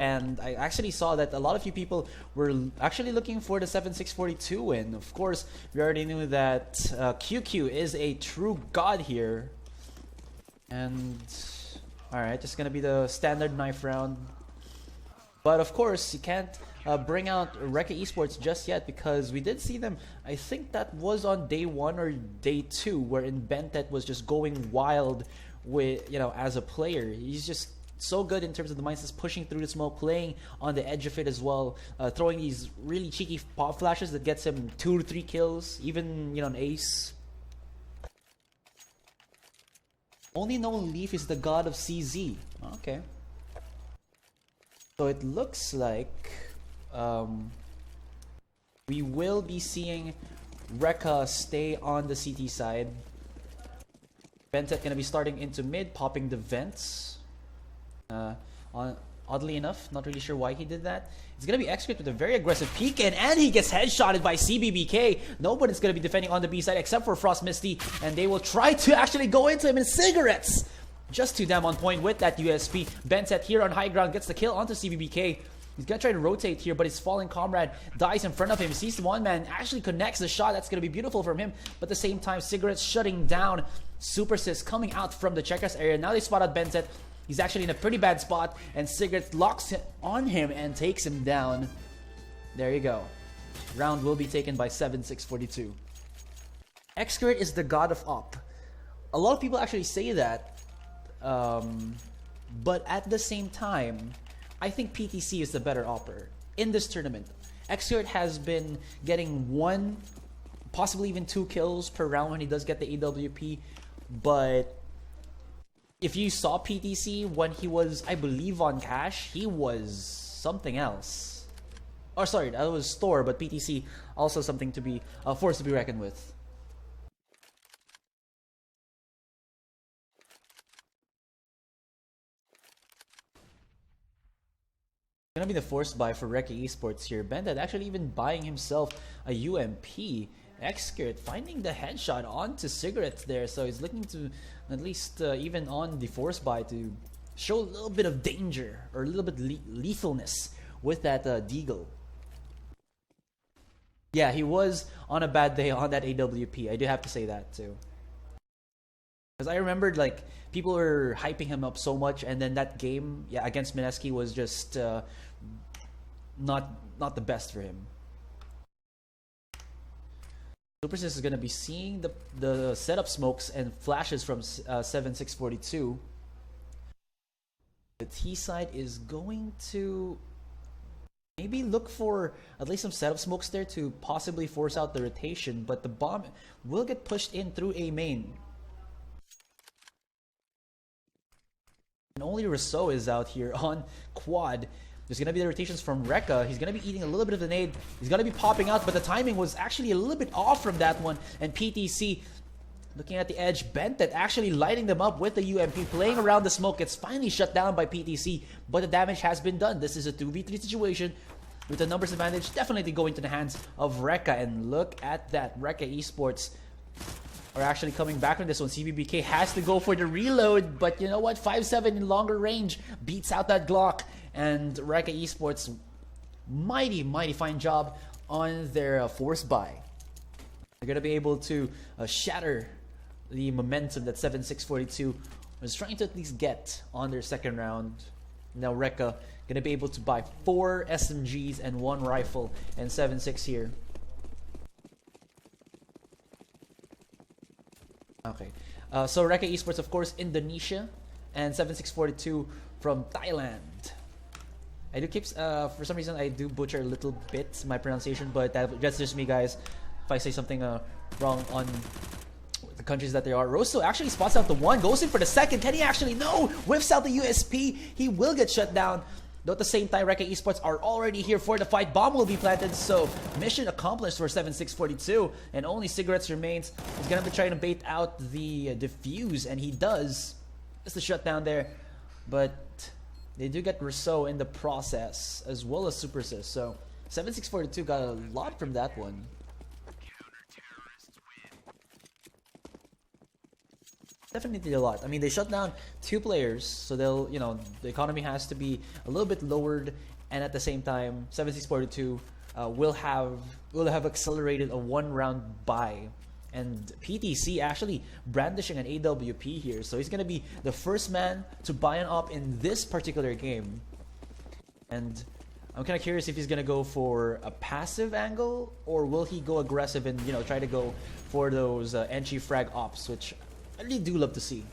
and I actually saw that a lot of you people were actually looking for the 7-6-42 win. Of course, we already knew that QQ is a true god here. And alright, just gonna be the standard knife round. But of course, you can't bring out Recca eSports just yet, because we did see them, I think that was on day 1 or day 2, wherein Bentet was just going wild with, you know, as a player. He's just so good in terms of the mindsets, pushing through the smoke, playing on the edge of it as well, throwing these really cheeky pop flashes that gets him 2 to 3 kills, even, you know, an ace. Only known Leaf is the god of CZ. Okay. So it looks like we will be seeing Rekha stay on the CT side. Bentet gonna be starting into mid, popping the vents. Oddly enough, not really sure why he did that. It's gonna be X-Crit with a very aggressive peek in, and he gets headshotted by CBBK. Nobody's gonna be defending on the B side except for Frost Misty, and they will try to actually go into him in cigarettes. Just too damn on point with that USP. Bentet here on high ground gets the kill onto CBBK. He's gonna try to rotate here, but his falling comrade dies in front of him. He sees the one man, actually connects the shot. That's gonna be beautiful from him. But at the same time, cigarettes shutting down. Super Sis coming out from the checkers area. Now they spot out Bentet. He's actually in a pretty bad spot, and Cigarettes locks on him and takes him down. There you go. Round will be taken by 7-6-42. X-Crit is the god of op. A lot of people actually say that. But at the same time, I think PTC is the better opper in this tournament. X-Crit has been getting 1, possibly even 2 kills per round when he does get the AWP. But if you saw PTC when he was, I believe, on Cash, he was something else. Or sorry, that was Store, but PTC also something to be forced to be reckoned with. Gonna be the forced buy for Recca eSports here. Bentet actually even buying himself a UMP. X-Crit finding the headshot onto Cigarettes there, so he's looking to at least even on the force buy to show a little bit of danger or a little bit lethalness with that Deagle. Yeah, he was on a bad day on that AWP. I do have to say that too. Because I remembered, like, people were hyping him up so much, and then that game, yeah, against Mineski was just not the best for him. Supersys is going to be seeing the setup smokes and flashes from 7-6-42. The T side is going to maybe look for at least some setup smokes there to possibly force out the rotation, but the bomb will get pushed in through A main. And only Rousseau is out here on quad. There's going to be the rotations from Rekha. He's going to be eating a little bit of the nade. He's going to be popping out, but the timing was actually a little bit off from that one. And PTC looking at the edge. Bentet actually lighting them up with the UMP. Playing around the smoke. It's finally shut down by PTC, but the damage has been done. This is a 2v3 situation with the numbers advantage definitely going to the hands of Rekha. And look at that. Recca eSports are actually coming back on this one. CBBK has to go for the reload, but you know what? 5.7 in longer range beats out that Glock. And Recca eSports, mighty fine job on their force buy. They're going to be able to shatter the momentum that 7-6-42 was trying to at least get on their second round. Now Rekha going to be able to buy 4 SMGs and 1 rifle, and 7-6 here. Okay, so Recca eSports, of course, Indonesia, and 7-6-42 from Thailand. I do keep, for some reason, I do butcher a little bit my pronunciation, but that's just me, guys. If I say something wrong on the countries that they are. Rosso actually spots out the 1, goes in for the 2nd. Can he actually? No! Whiffs out the USP. He will get shut down. Though at the same time, Recca eSports are already here for the fight. Bomb will be planted, so mission accomplished for 7-6-42. And only Cigarettes remains. He's going to be trying to bait out the defuse, and he does. Just the shutdown there. But they do get Rousseau in the process, as well as Supersys. So 7-6-42 got a lot from that one. Definitely a lot. I mean, they shut down 2 players, so they'll, the economy has to be a little bit lowered, and at the same time, 7642 will have accelerated a 1-round buy. And PTC actually brandishing an AWP here, so he's gonna be the first man to buy an op in this particular game. And I'm kind of curious if he's gonna go for a passive angle, or will he go aggressive and try to go for those entry frag ops, which I really do love to see.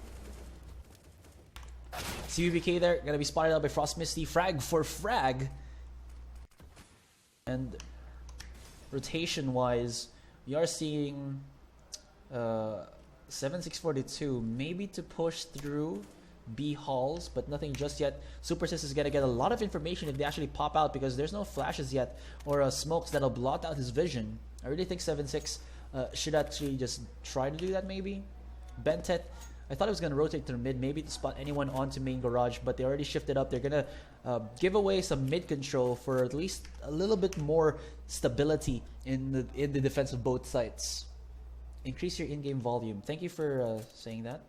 CBBK there, gonna be spotted out by Frost Misty. Frag for frag. And rotation-wise, we are seeing 7642 maybe to push through B halls, but nothing just yet. Supersys is gonna get a lot of information if they actually pop out, because there's no flashes yet or smokes that'll blot out his vision. I really think 76 should actually just try to do that maybe. Bentet, I thought it was going to rotate to the mid, maybe to spot anyone onto main garage, but they already shifted up. They're going to give away some mid control for at least a little bit more stability in the defense of both sides. Increase your in-game volume. Thank you for saying that.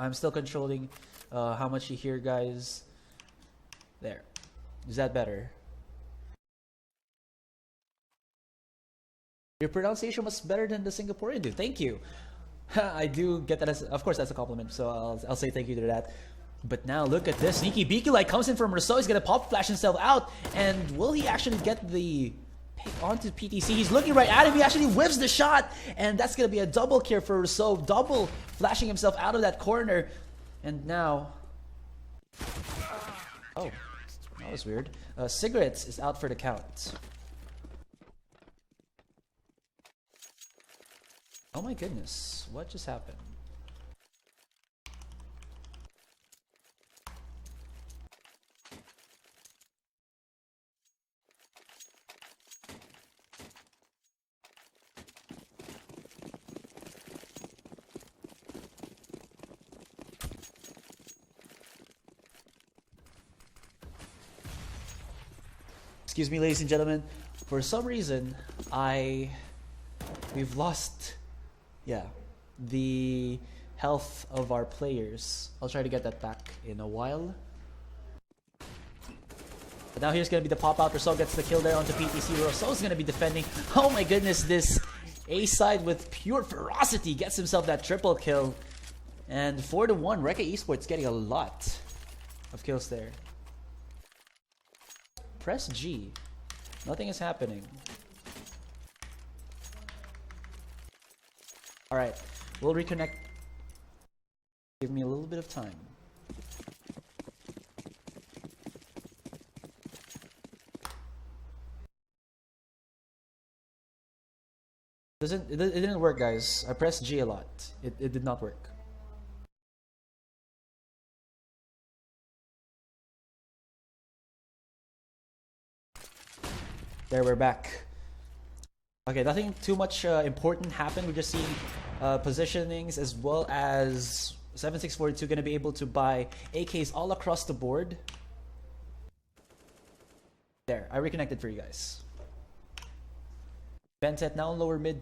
I'm still controlling how much you hear, guys. There. Is that better? Your pronunciation was better than the Singaporean dude. Thank you. I do get that as, of course, that's a compliment, so I'll say thank you to that. But now look at this. Sneaky Beaky Light comes in from Rousseau. He's gonna pop flash himself out, and will he actually get the pick onto PTC? He's looking right at him. He actually whiffs the shot, and that's gonna be a double kill for Rousseau. Double flashing himself out of that corner, and now, oh, that was weird. Cigarettes is out for the count. Oh my goodness, what just happened? Excuse me, ladies and gentlemen. For some reason, we've lost, the health of our players. I'll try to get that back in a while. But now here's going to be the pop-out. Rousseau gets the kill there onto PTC. Rousseau's going to be defending. Oh my goodness, this A-side with pure ferocity gets himself that triple kill. And 4-1, Recca eSports getting a lot of kills there. Press G. Nothing is happening. Alright, we'll reconnect. Give me a little bit of time. It didn't work, guys. I pressed G a lot. It did not work. There, we're back. Okay, nothing too much important happened. We're just seeing positionings, as well as 7642 going to be able to buy AKs all across the board. There, I reconnected for you guys. Bentet now in lower mid.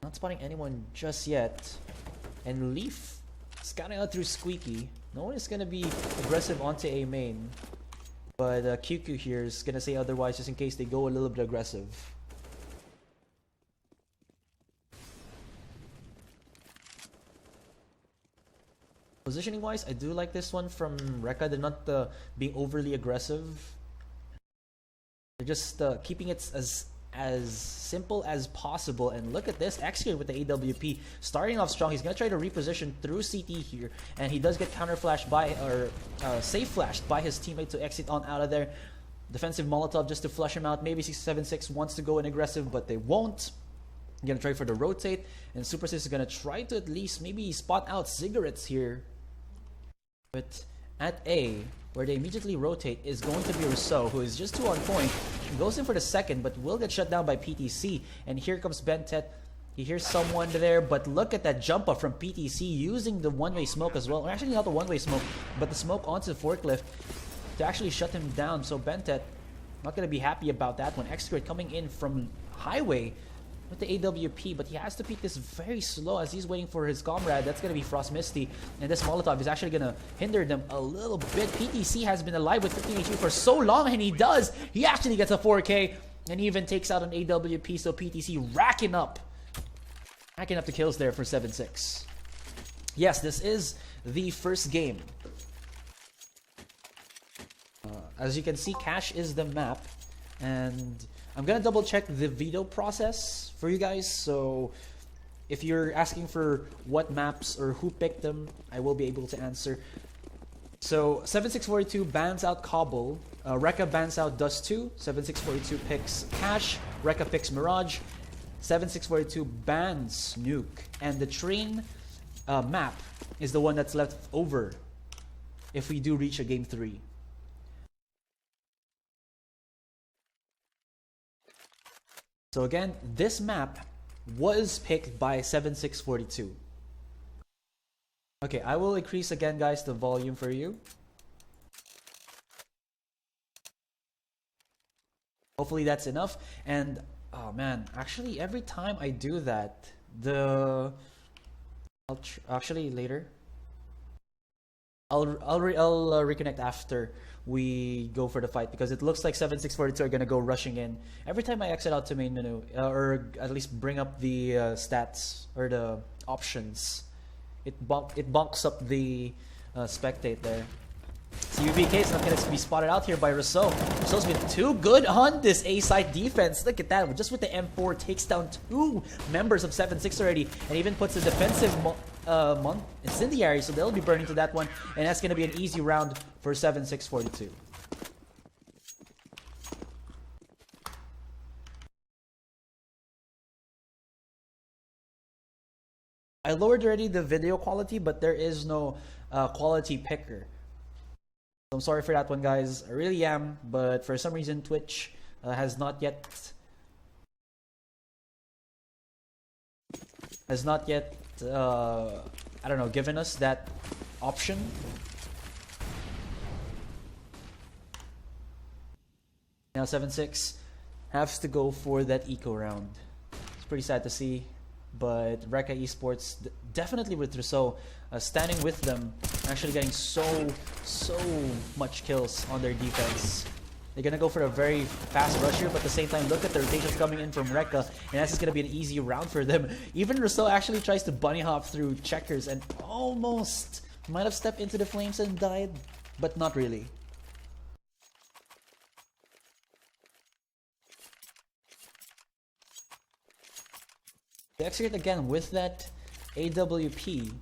Not spotting anyone just yet. And Leaf scouting out through Squeaky. No one is going to be aggressive onto A main. But QQ here is going to say otherwise, just in case they go a little bit aggressive. Positioning wise, I do like this one from Rekha. They're not being overly aggressive. They're just keeping it as simple as possible. And look at this, X-Gear with the AWP starting off strong. He's gonna try to reposition through CT here, and he does get counter flashed by, or safe flashed by his teammate to exit on out of there. Defensive Molotov just to flush him out. Maybe 676 wants to go in aggressive, but they won't. Gonna try for the rotate, and Supersys is gonna try to at least maybe spot out Cigarettes here. But at A, where they immediately rotate, is going to be Rousseau, who is just 2 on point. He goes in for the second, but will get shut down by PTC. And here comes Bentet. He hears someone there, but look at that jump up from PTC using the one-way smoke as well. Or actually not the one-way smoke, but the smoke onto the forklift to actually shut him down. So Bentet not going to be happy about that one. X-Grid coming in from highway with the AWP, but he has to peek this very slow as he's waiting for his comrade. That's going to be Frost Misty, and this Molotov is actually going to hinder them a little bit. PTC has been alive with 15 HP for so long, and he does. He actually gets a 4K, and he even takes out an AWP, so PTC racking up the kills there for 7-6. Yes, this is the first game. As you can see, Cache is the map, and I'm gonna double check the veto process for you guys. So if you're asking for what maps or who picked them, I will be able to answer. So 7642 bans out Cobble, Rekha bans out Dust 2, 7642 picks Cache, Rekha picks Mirage, 7642 bans Nuke, and the train map is the one that's left over if we do reach a game 3. So again, this map was picked by 7642. Okay, I will increase again, guys, the volume for you. Hopefully that's enough. And oh man, actually every time I do that, actually later. I'll reconnect after we go for the fight, because it looks like 7642 are gonna go rushing in. Every time I exit out to main menu, or at least bring up the stats or the options, it bunks up the spectate there. CUBK is not going to be spotted out here by Rousseau. Rousseau's been too good on this A-side defense. Look at that. Just with the M4, takes down 2 members of 7-6 already, and even puts a defensive incendiary, so they'll be burning to that one, and that's going to be an easy round for 7642. I lowered already the video quality, but there is no quality picker. So I'm sorry for that one, guys. I really am, but for some reason Twitch has not yet I don't know, given us that option. Now 7-6 has to go for that eco round. It's pretty sad to see, but Recca eSports definitely with Rousseau standing with them, actually getting so much kills on their defense. They're gonna go for a very fast rush here, but at the same time, look at the rotations coming in from Rekha, and that's just gonna be an easy round for them. Even Rousseau actually tries to bunny hop through checkers and almost might have stepped into the flames and died, but not really. They execute again with that AWP.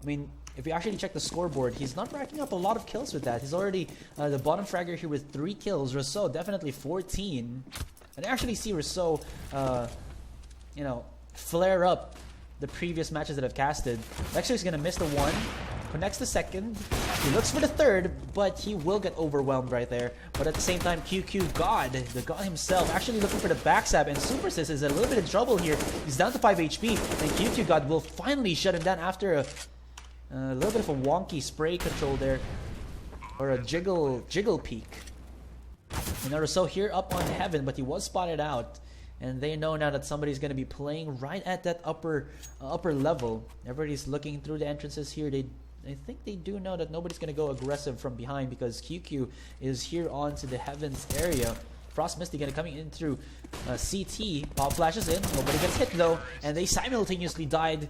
I mean, if you actually check the scoreboard, he's not racking up a lot of kills with that. He's already the bottom fragger here with 3 kills. Rousseau definitely 14. And I actually see Rousseau, you know, flare up the previous matches that I've casted. Actually, he's gonna miss the 1. Connects the 2nd. He looks for the 3rd, but he will get overwhelmed right there. But at the same time, QQ God, the God himself, actually looking for the backstab, and Supersis is a little bit in trouble here. He's down to 5 HP, and QQ God will finally shut him down after a little bit of a wonky spray control there, or a jiggle peek. And Rousseau here up on heaven, but he was spotted out. And they know now that somebody's going to be playing right at that upper level. Everybody's looking through the entrances here. I think they do know that nobody's going to go aggressive from behind, because QQ is here onto the heavens area. Frost Misty gonna coming in through CT. Pop flashes in. Nobody gets hit though, and they simultaneously died.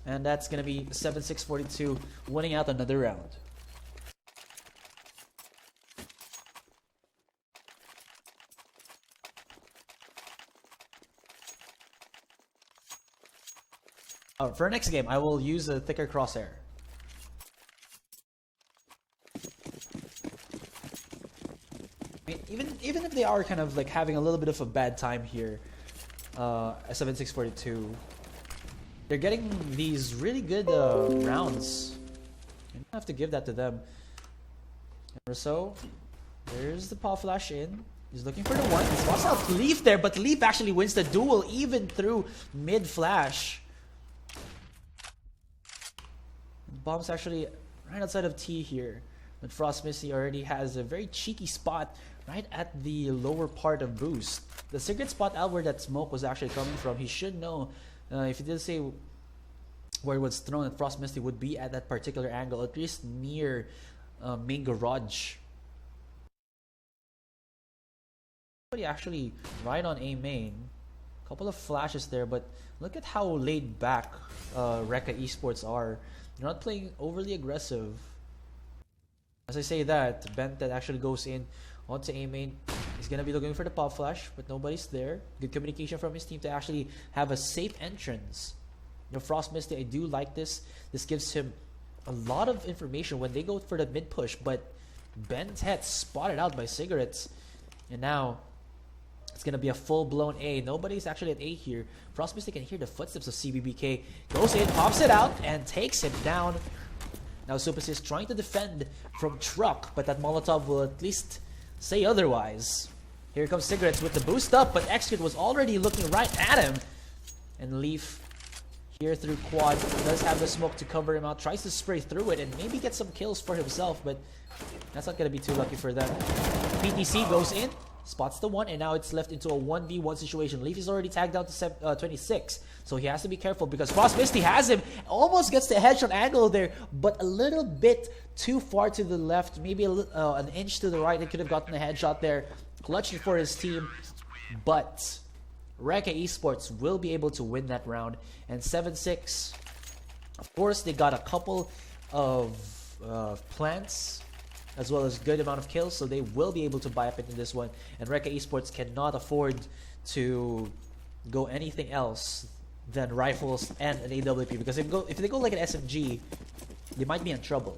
And that's gonna be 7-6-42 winning out another round. For our next game, I will use a thicker crosshair. I mean, even if they are kind of like having a little bit of a bad time here, at 7-6-42, they're getting these really good rounds. You have to give that to them. So there's the pop flash in. He's looking for the 1. He spots out Leaf there, but Leaf actually wins the duel even through mid flash. Bomb's actually right outside of T here. But Frost Misty already has a very cheeky spot right at the lower part of Boost. The secret spot out where that smoke was actually coming from, he should know. If he did say where it was thrown, that Frost Misty would be at that particular angle, at least near main garage. Actually right on A main. Couple of flashes there, but look at how laid back Recca eSports are. They're not playing overly aggressive. As I say that, Bentet actually goes in onto A main. He's gonna be looking for the pop flash, but nobody's there. Good communication from his team to actually have a safe entrance. You know, Frost Misty, I do like this. This gives him a lot of information when they go for the mid push, but Bentet spotted out by Cigarettes, and now it's going to be a full-blown A. Nobody's actually at A here. Frost Misty can hear the footsteps of CBBK. Goes in, pops it out, and takes him down. Now Supus is trying to defend from Truck, but that Molotov will at least say otherwise. Here comes Cigarettes with the boost up, but Execute was already looking right at him. And Leaf here through quad does have the smoke to cover him out. Tries to spray through it and maybe get some kills for himself, but that's not going to be too lucky for them. PTC goes in. Spots the one, and now it's left into a 1v1 situation. Leaf is already tagged down to 26, so he has to be careful because Frost Misty has him. Almost gets the headshot angle there, but a little bit too far to the left, maybe an inch to the right. He could have gotten a headshot there. Clutched it for his team, but Recca eSports will be able to win that round. And 7-6, of course, they got a couple of plants as well as good amount of kills, so they will be able to buy up into this one. And Recca eSports cannot afford to go anything else than rifles and an AWP, because if they go like an SMG, they might be in trouble.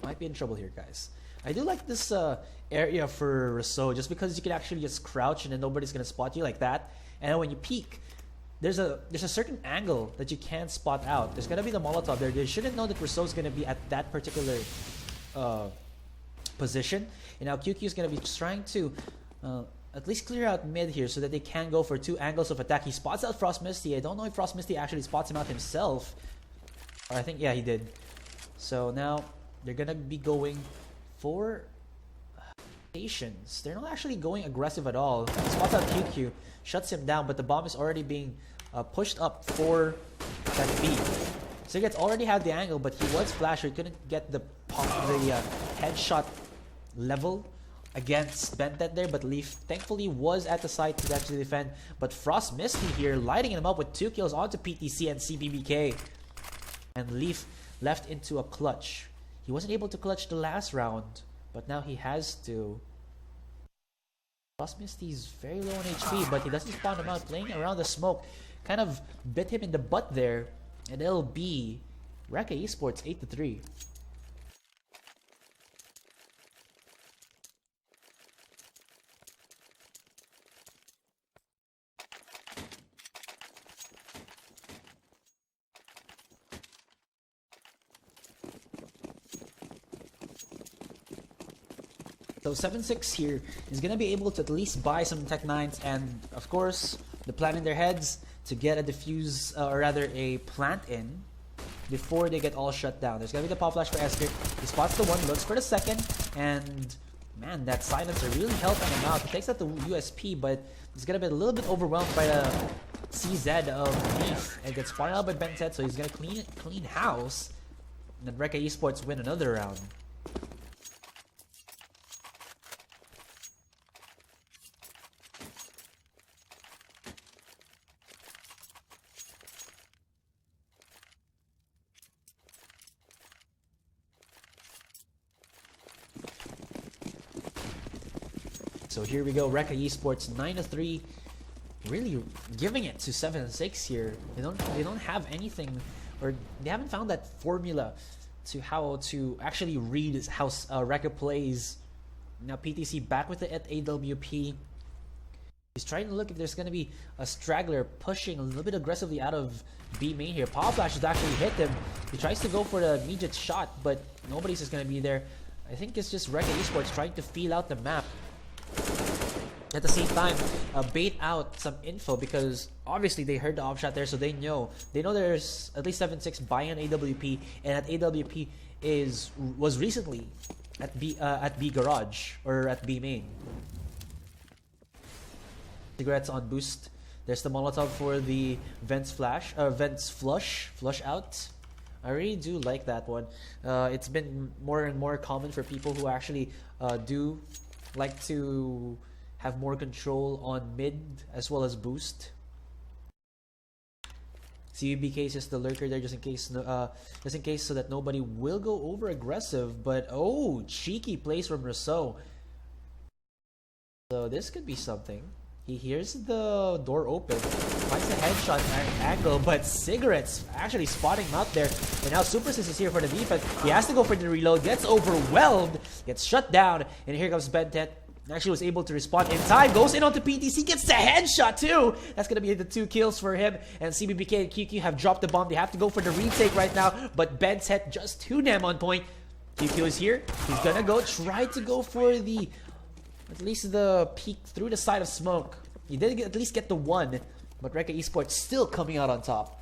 Might be in trouble here, guys. I do like this area for Rousseau, just because you can actually just crouch and then nobody's gonna spot you like that. And when you peek, there's a certain angle that you can't spot out. There's gonna be the Molotov there. They shouldn't know that Rousseau's gonna be at that particular position. And now QQ is gonna be trying to at least clear out mid here so that they can go for two angles of attack. He spots out Frost Misty. I don't know if Frost Misty actually spots him out himself. Or I think, yeah, he did. So now they're gonna be going for stations. They're not actually going aggressive at all. He spots out QQ, shuts him down, but the bomb is already being pushed up for that B. Cigarettes already had the angle, but he was flasher. He couldn't get the headshot level against Bentet there, but Leaf thankfully was at the site to actually defend. But Frost Misty here lighting him up with 2 kills onto PTC and CBBK. And Leaf left into a clutch. He wasn't able to clutch the last round, but now he has to. Frost Misty's very low on HP, but he doesn't spawn him out. Playing around the smoke kind of bit him in the butt there, and it'll be Recca eSports 8-3. So 7-6 here is going to be able to at least buy some Tech 9s, and of course the plan in their heads to get a defuse, or rather a plant in before they get all shut down. There's going to be the pop flash for Esker. He spots the one, looks for the second, and man, that silencer really helping him out. He takes out the USP, but he's going to be a little bit overwhelmed by the CZ of Leaf and gets spotted out by Bentet, so he's going to clean house, and then Recca eSports win another round. So here we go, Recca eSports 9-3, really giving it to 7-6 here. They don't have anything, or they haven't found that formula to how to actually read how Recca plays. Now PTC back with it at AWP. He's trying to look if there's going to be a straggler pushing a little bit aggressively out of B main here. Power Flash has actually hit him. He tries to go for the immediate shot, but nobody's just going to be there. I think it's just Recca eSports trying to feel out the map. at the same time bait out some info, because obviously they heard the off shot there, so they know there's at least 7-6 buying an AWP, and that AWP was recently at B garage or at B main. Cigarettes on boost. There's the Molotov for the vents flush out. I really do like that one. It's been more and more common for people who actually do like to have more control on mid as well as boost. CBBK is just the lurker there, just in case so that nobody will go over aggressive. But oh, cheeky plays from Rousseau. So this could be something. He hears the door open, finds the headshot angle, but Cigarettes actually spotting him out there. And now Supersys is here for the defense. He has to go for the reload, gets overwhelmed, gets shut down, and here comes Bentet. Actually was able to respond in time, goes in onto PTC, gets the headshot too! That's gonna be the 2 kills for him. And CBBK and QQ have dropped the bomb. They have to go for the retake right now, but Bentet just too damn on point. QQ is here. He's gonna try to go for the... at least the peek through the side of smoke. He did at least get the 1, but Recca eSports still coming out on top.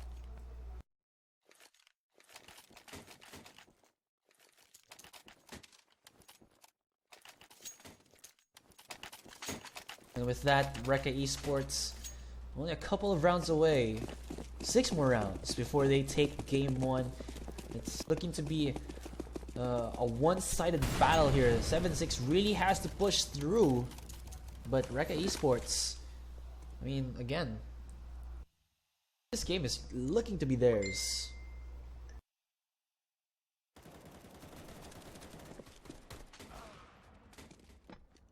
And with that, Recca eSports only a couple of rounds away. 6 more rounds before they take game 1. It's looking to be a one-sided battle here. 7-6 really has to push through, but Recca eSports, I mean, again, this game is looking to be theirs.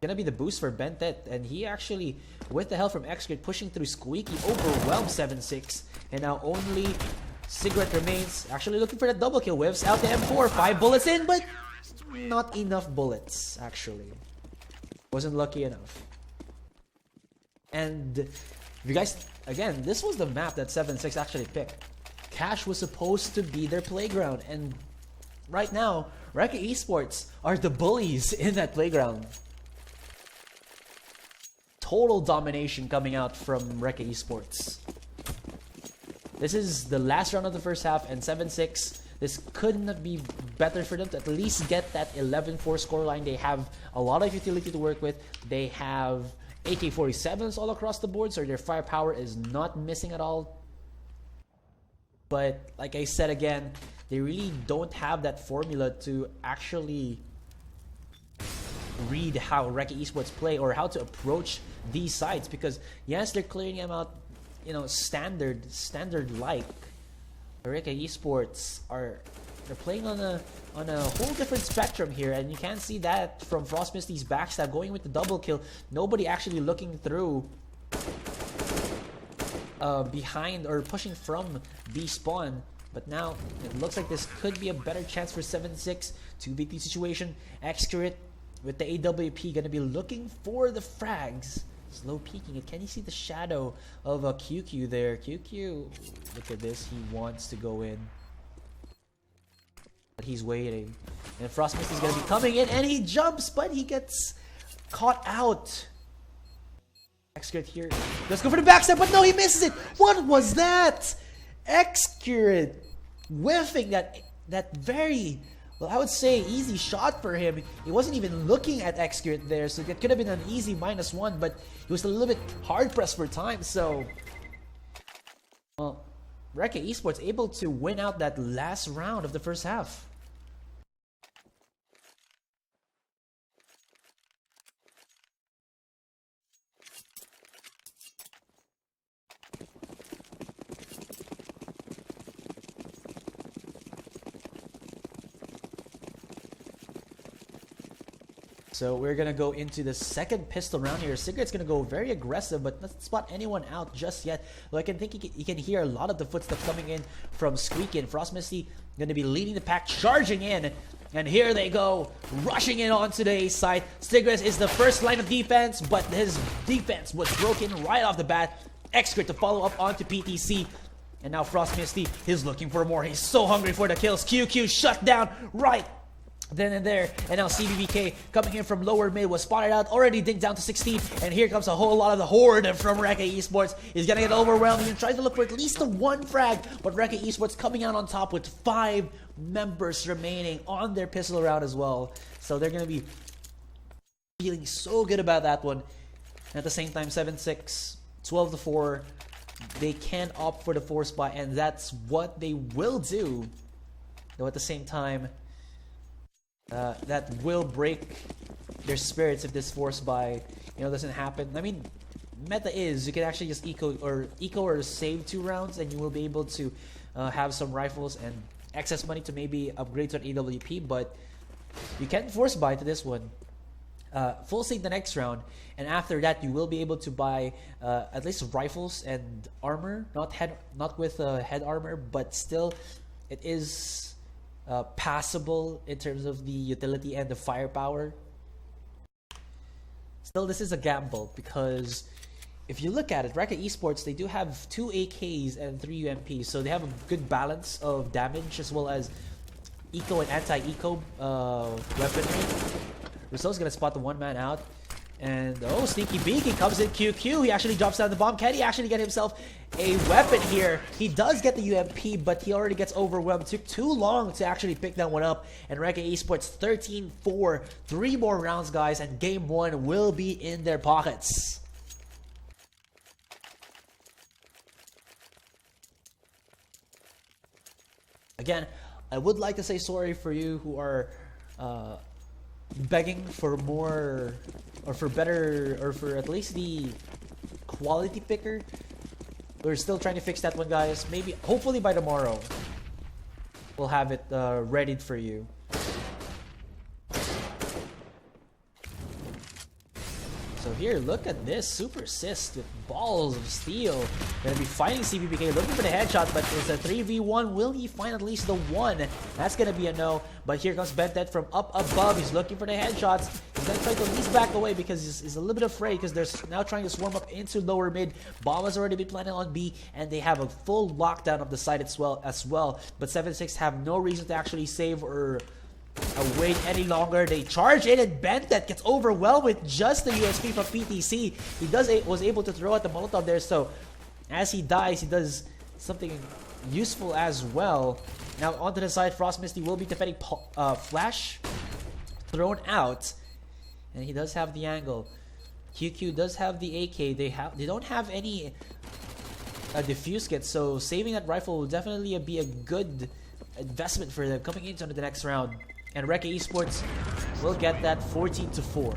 Gonna be the boost for Bentet, and he actually, with the help from Xgrid, pushing through Squeaky, overwhelmed 7-6, and now only Cigarette remains, actually looking for that double kill. Whiffs out the M4, 5 bullets in, but not enough bullets, actually. Wasn't lucky enough. And if you guys, again, this was the map that 7-6 actually picked. Cash was supposed to be their playground, and right now, Recca eSports are the bullies in that playground. Total domination coming out from Recca eSports. This is the last round of the first half, and 7-6, this couldn't be better for them to at least get that 11-4 scoreline. They have a lot of utility to work with. They have AK-47s all across the board, so their firepower is not missing at all. But like I said again, they really don't have that formula to actually read how Recca eSports play or how to approach these sides, because yes, they're clearing them out, you know, standard like. Recca eSports they're playing on a whole different spectrum here, and you can see that from Frost Misty's backstab, going with the double kill. Nobody actually looking through behind or pushing from B spawn. But now it looks like this could be a better chance for 7-6 to beat the situation. Xcrit with the AWP gonna be looking for the frags. Slow peeking it. Can you see the shadow of a QQ there? QQ, look at this. He wants to go in, but he's waiting. And Frost Misty's gonna be coming in, and he jumps, but he gets caught out. Xcrit here. Let's go for the backstab, but no, he misses it. What was that? Xcrit whiffing that very, well, I would say easy shot for him. He wasn't even looking at Xcrit there, so it could have been an easy -1, but he was a little bit hard pressed for time. So, well, Recca eSports able to win out that last round of the first half. So we're gonna go into the second pistol round here. Cigarette's gonna go very aggressive, but doesn't spot anyone out just yet. Well, I can think you can hear a lot of the footsteps coming in from Squeaky, and Frost Misty gonna be leading the pack, charging in. And here they go, rushing in onto the A side. Cigarette is the first line of defense, but his defense was broken right off the bat. Xcrit to follow up onto PTC. And now Frost Misty is looking for more. He's so hungry for the kills. QQ shut down right then and there. And now CBBK coming in from lower mid was spotted out, already dinked down to 16. And here comes a whole lot of the horde from Recca eSports. He's gonna get overwhelmed and tries to look for at least the one frag. But Recca eSports coming out on top with 5 members remaining on their pistol round as well. So they're gonna be feeling so good about that one. And at the same time, 7-6, 12-4. They can opt for the force buy, and that's what they will do. Though at the same time, that will break their spirits if this force buy, doesn't happen. I mean, meta is you can actually just eco or save 2 rounds, and you will be able to have some rifles and excess money to maybe upgrade to an AWP. But you can't force buy to this one. Full save the next round, and after that you will be able to buy at least rifles and armor, not with head armor, but still it is passable in terms of the utility and the firepower. Still, this is a gamble, because if you look at it, Recca eSports, they do have 2 AKs and 3 UMPs, so they have a good balance of damage as well as eco and anti-eco weaponry. Rousseau's gonna spot the one man out. And oh, Sneaky Beaky comes in QQ. He actually drops down the bomb. Can he actually get himself a weapon here? He does get the UMP, but he already gets overwhelmed. Took too long to actually pick that one up. And Recca eSports 13-4. 3 more rounds, guys, and game 1 will be in their pockets. Again, I would like to say sorry for you who are begging for more, or for better, or for at least the quality picker. We're still trying to fix that one, guys. Maybe, hopefully by tomorrow, we'll have it ready for you. So here, look at this super assist with balls of steel. Gonna be fighting CBBK, looking for the headshot, but it's a 3v1. Will he find at least the one? That's gonna be a no. But here comes Bentet from up above. He's looking for the headshots. He's gonna try to at least back away because he's a little bit afraid, because they're now trying to swarm up into lower mid. Bomb has already been planted on B, and they have a full lockdown of the site as well. But 7-6 have no reason to actually save or wait any longer. They charge in, and Bentet gets overwhelmed with just the USP from PTC. He was able to throw out the Molotov there, so as he dies, he does something useful as well. Now onto the side, Frost Misty will be defending Flash, thrown out, and he does have the angle. QQ does have the AK. They don't have any diffuse kit, so saving that rifle will definitely be a good investment for them coming into the next round. And Recca eSports will get that 14-4.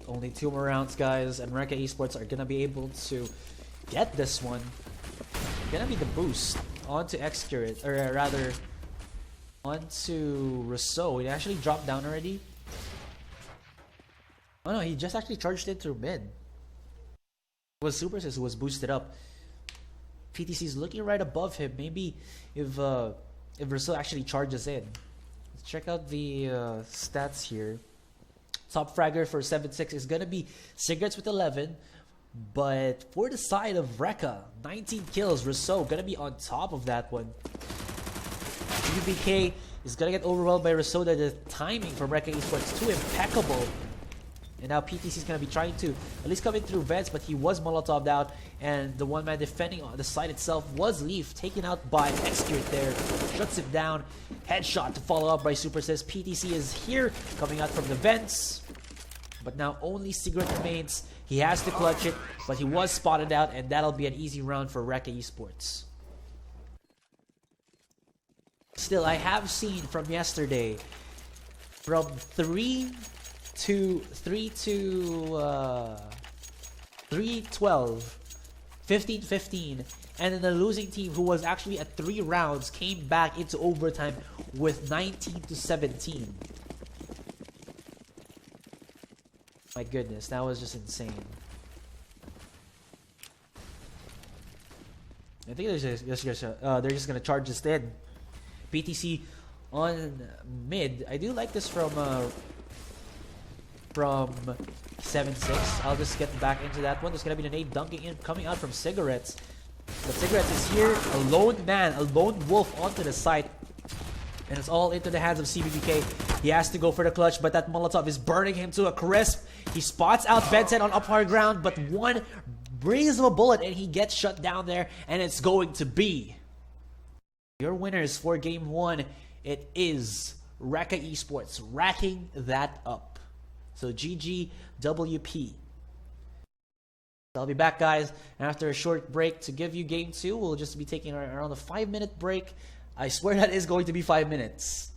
Only 2 more rounds, guys, and Recca eSports are gonna be able to get this one. Gonna be the boost onto Excurate, or rather onto Rousseau. It actually dropped down already. Oh no, he just actually charged it through mid. It was Super Sis who was boosted up. PTC is looking right above him. Maybe if Rousseau actually charges in. Let's check out the stats here. Top fragger for 7-6 is gonna be Cigarettes with 11, but for the side of Rekha, 19 kills. Rousseau gonna be on top of that one. UBK is gonna get overwhelmed by Rousseau. The timing from Recca eSports too impeccable. And now PTC is gonna be trying to at least come in through vents, but he was Molotov'd out, and the one man defending on the side itself was Leaf, taken out by Excurate there. Shuts him down. Headshot to follow up by Super Sis. PTC is here, coming out from the vents, but now only Cigarette remains. He has to clutch it, but he was spotted out, and that'll be an easy round for Recca eSports. Still, I have seen from yesterday, from 3-12, 15-15, and then the losing team, who was actually at 3 rounds, came back into overtime with 19-17. My goodness, that was just insane. I think they're just gonna charge this in. PTC on mid. I do like this from 7-6. I'll just get back into that one. There's gonna be the nade dunking in, coming out from Cigarettes. But Cigarettes is here, a lone man, a lone wolf onto the site. And it's all into the hands of CBBK. He has to go for the clutch, but that Molotov is burning him to a crisp. He spots out Benson on up high ground, but one brings him a bullet and he gets shut down there. And it's going to be your winners for game 1. It is Recca eSports racking that up. So GG WP. I'll be back, guys, after a short break to give you game 2. We'll just be taking around a 5-minute break. I swear that is going to be 5 minutes.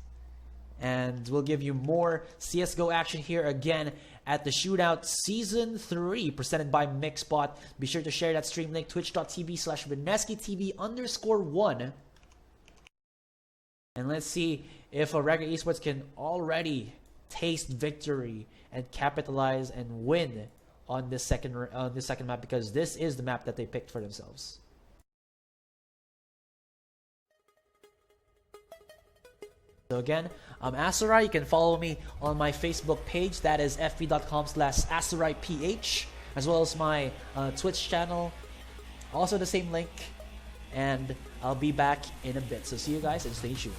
And we'll give you more CSGO action here again at the Shootout Season 3, presented by Mixbot. Be sure to share that stream link, twitch.tv/VineskiTV_1. And let's see if Recca eSports can already taste victory and capitalize and win on this second map, because this is the map that they picked for themselves. So again, I'm Asarai. You can follow me on my Facebook page. That is fb.com/AsaraiPH, as well as my Twitch channel. Also the same link. And I'll be back in a bit. So see you guys and stay tuned.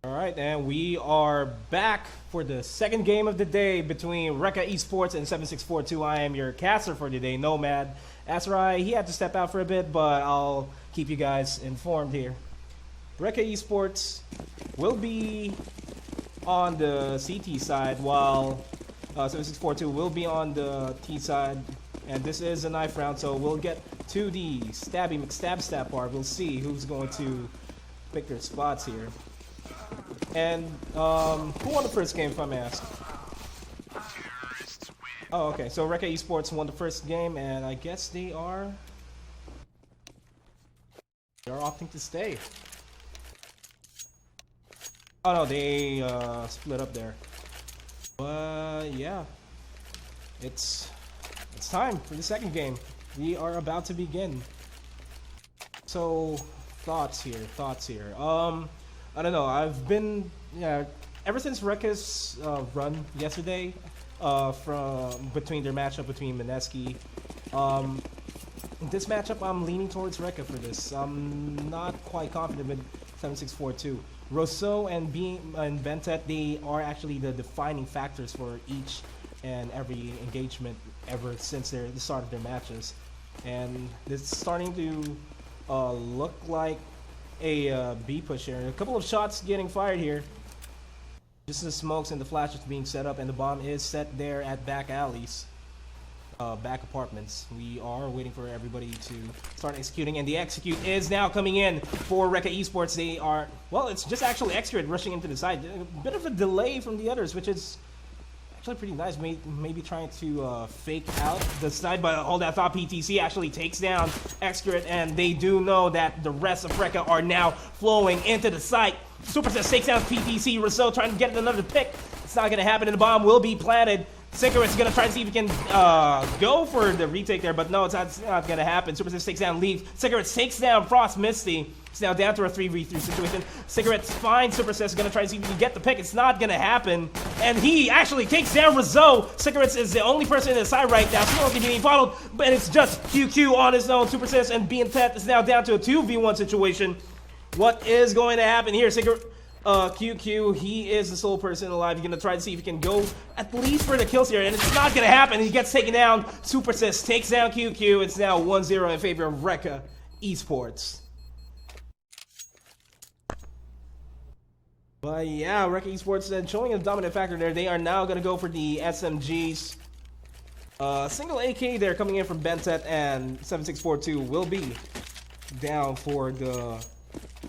Alright, and we are back for the second game of the day between Recca eSports and 7642. I am your caster for today, Nomad. Asarai, he had to step out for a bit, but I'll keep you guys informed here. Recca eSports will be on the CT side, while 7642 will be on the T side. And this is a knife round, so we'll get to the stabby McStab part. We'll see who's going to pick their spots here. And who won the first game, if I may ask? Oh, okay. So Recca eSports won the first game, and I guess they are opting to stay. Oh no, they split up there. But yeah, it's time for the second game. We are about to begin. So thoughts here. I don't know. I've been ever since Recca's run yesterday from between their matchup between Mineski. This matchup, I'm leaning towards Recca for this. I'm not quite confident with 7642. Rousseau and Bentet, they are actually the defining factors for each and every engagement ever since the start of their matches, and it's starting to look like a B push here. A couple of shots getting fired here. Just the smokes and the flashes being set up, and the bomb is set there at back alleys, back apartments. We are waiting for everybody to start executing, and the execute is now coming in for Recca eSports. They are, well, it's just actually Execute rushing into the side. A bit of a delay from the others, which is actually pretty nice. Maybe trying to fake out the side, but hold that thought. PTC actually takes down Execute, and they do know that the rest of Recca are now flowing into the site. Superset takes down PTC. Rousseau trying to get another pick. It's not going to happen, and the bomb will be planted. Cigarette's going to try to see if he can go for the retake there, but no, it's not going to happen. Superset takes down Leaf. Cigarette takes down Frost Misty. It's now down to a 3v3 situation. Cigarette's fine. Superset is going to try to see if he can get the pick. It's not going to happen. And he actually takes down Rousseau. Cigarettes is the only person in the side right now. Still being followed, but it's just QQ on his own. Superset and Tet is now down to a 2v1 situation. What is going to happen here? QQ, he is the sole person alive. He's going to try to see if he can go at least for the kills here, and it's not going to happen. He gets taken down. Supersys takes down QQ. It's now 1-0 in favor of Recca eSports. But yeah, Recca eSports showing a dominant factor there. They are now going to go for the SMGs. Single AK there coming in from Bentet, and 7642 will be down for the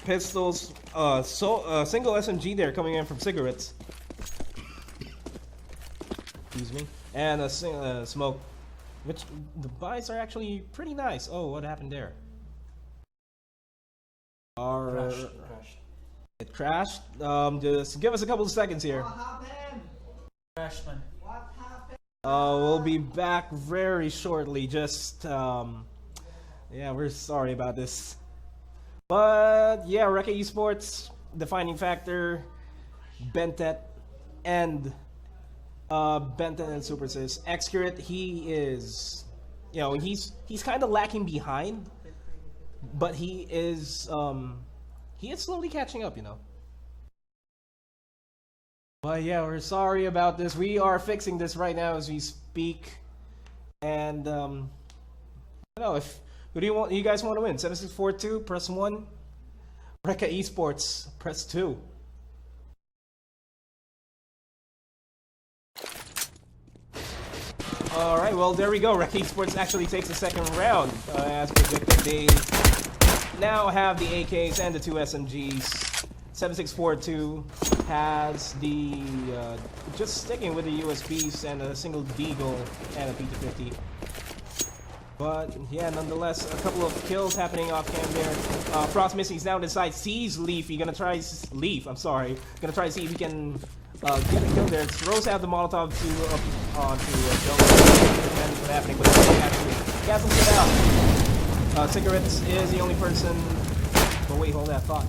pistols. Single SMG there coming in from Cigarettes. Excuse me. And a smoke, which the buys are actually pretty nice. Oh, what happened there? It crashed. Just give us a couple of seconds here. What happened? Crashed, man. What happened? We'll be back very shortly. Just yeah, we're sorry about this. But yeah, Recca eSports, defining factor, Bentet and Supersys. Execute, he is, you know, he's kind of lacking behind, but he is slowly catching up, you know. But yeah, we're sorry about this. We are fixing this right now as we speak, and I don't know if. Who do you guys want to win? 7642, press 1. Recca eSports, press 2. Alright, well, there we go. Recca eSports actually takes the second round. As predicted, they now have the AKs and the 2 SMGs. 7642 has the, just sticking with the USBs and a single Deagle and a PT50. But yeah, nonetheless, a couple of kills happening off cam there. Frost Missing is now inside, sees Leaf. He's gonna try Leaf. I'm sorry. Gonna try to see if he can get a kill there. Throws out the Molotov to onto Joe. That's what's happening, but actually cancels it out. Cigarettes is the only person. But wait, hold that thought.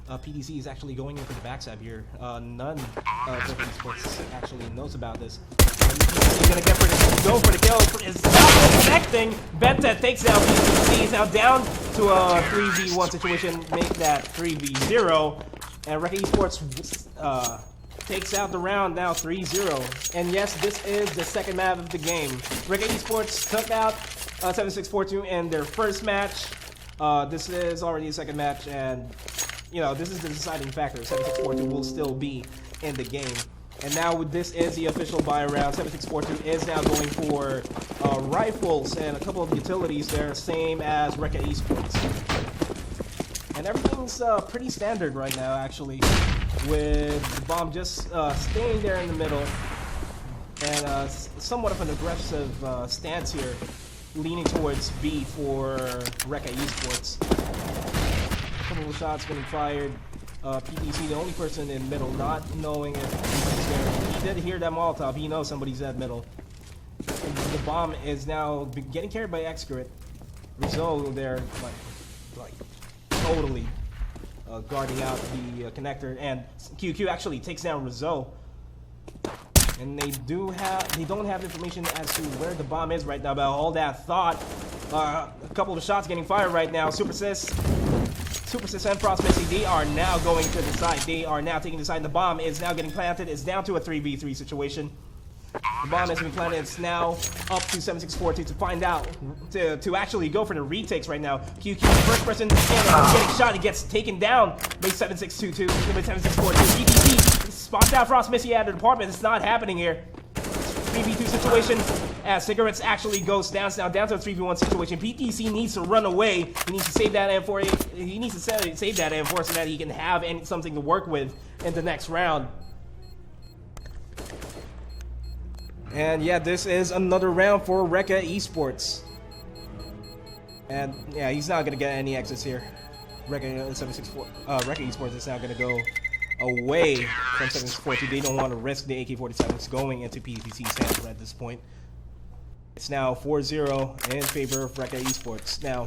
PDC is actually going in for the backstab here. None of the esports actually knows about this. He's gonna go for the kill. Is not connecting. Bentet takes down PTC. He's now down to a 3v1 situation. Make that 3v0. And Recca eSports takes out the round now 3-0. And yes, this is the second map of the game. Recca eSports took out 7642 in their first match. This is already the second match, and you know, this is the deciding factor. 7642 will still be in the game. And now this is the official buy round. 7642 is now going for rifles and a couple of utilities there, same as Recca eSports. And everything's pretty standard right now, actually, with the bomb just staying there in the middle, and somewhat of an aggressive stance here, leaning towards B for Recca eSports. A couple of shots getting fired. PTC, the only person in middle, not knowing if somebody's there. He did hear that Molotov. He knows somebody's at middle. And the bomb is now getting carried by Excurate. Rizzo there, like totally guarding out the connector, and QQ actually takes down Rizzo. And they don't have information as to where the bomb is right now, but all that thought. A couple of shots getting fired right now. Supersys and Frost Missy, they are now going to the side. They are now taking the side. The bomb is now getting planted. It's down to a 3v3 situation. The bomb has been planted. It's now up to 7642 to find out, to actually go for the retakes right now. QQ, first person getting shot. He gets taken down by 7622, by 7642. PTC spots out Frost Missy out of the department. It's not happening here. 3v2 situation as Cigarettes actually goes down. It's now down to a 3v1 situation. PTC needs to run away. He needs to save that M4. He needs to save that M4 so that he can have something to work with in the next round. And yeah, this is another round for Recca eSports. And yeah, he's not gonna get any exits here. Recca eSports is now gonna go away from 7642. They don't want to risk the AK-47s going into PTC's hands at this point. It's now 4-0 in favor of Recca eSports. Now,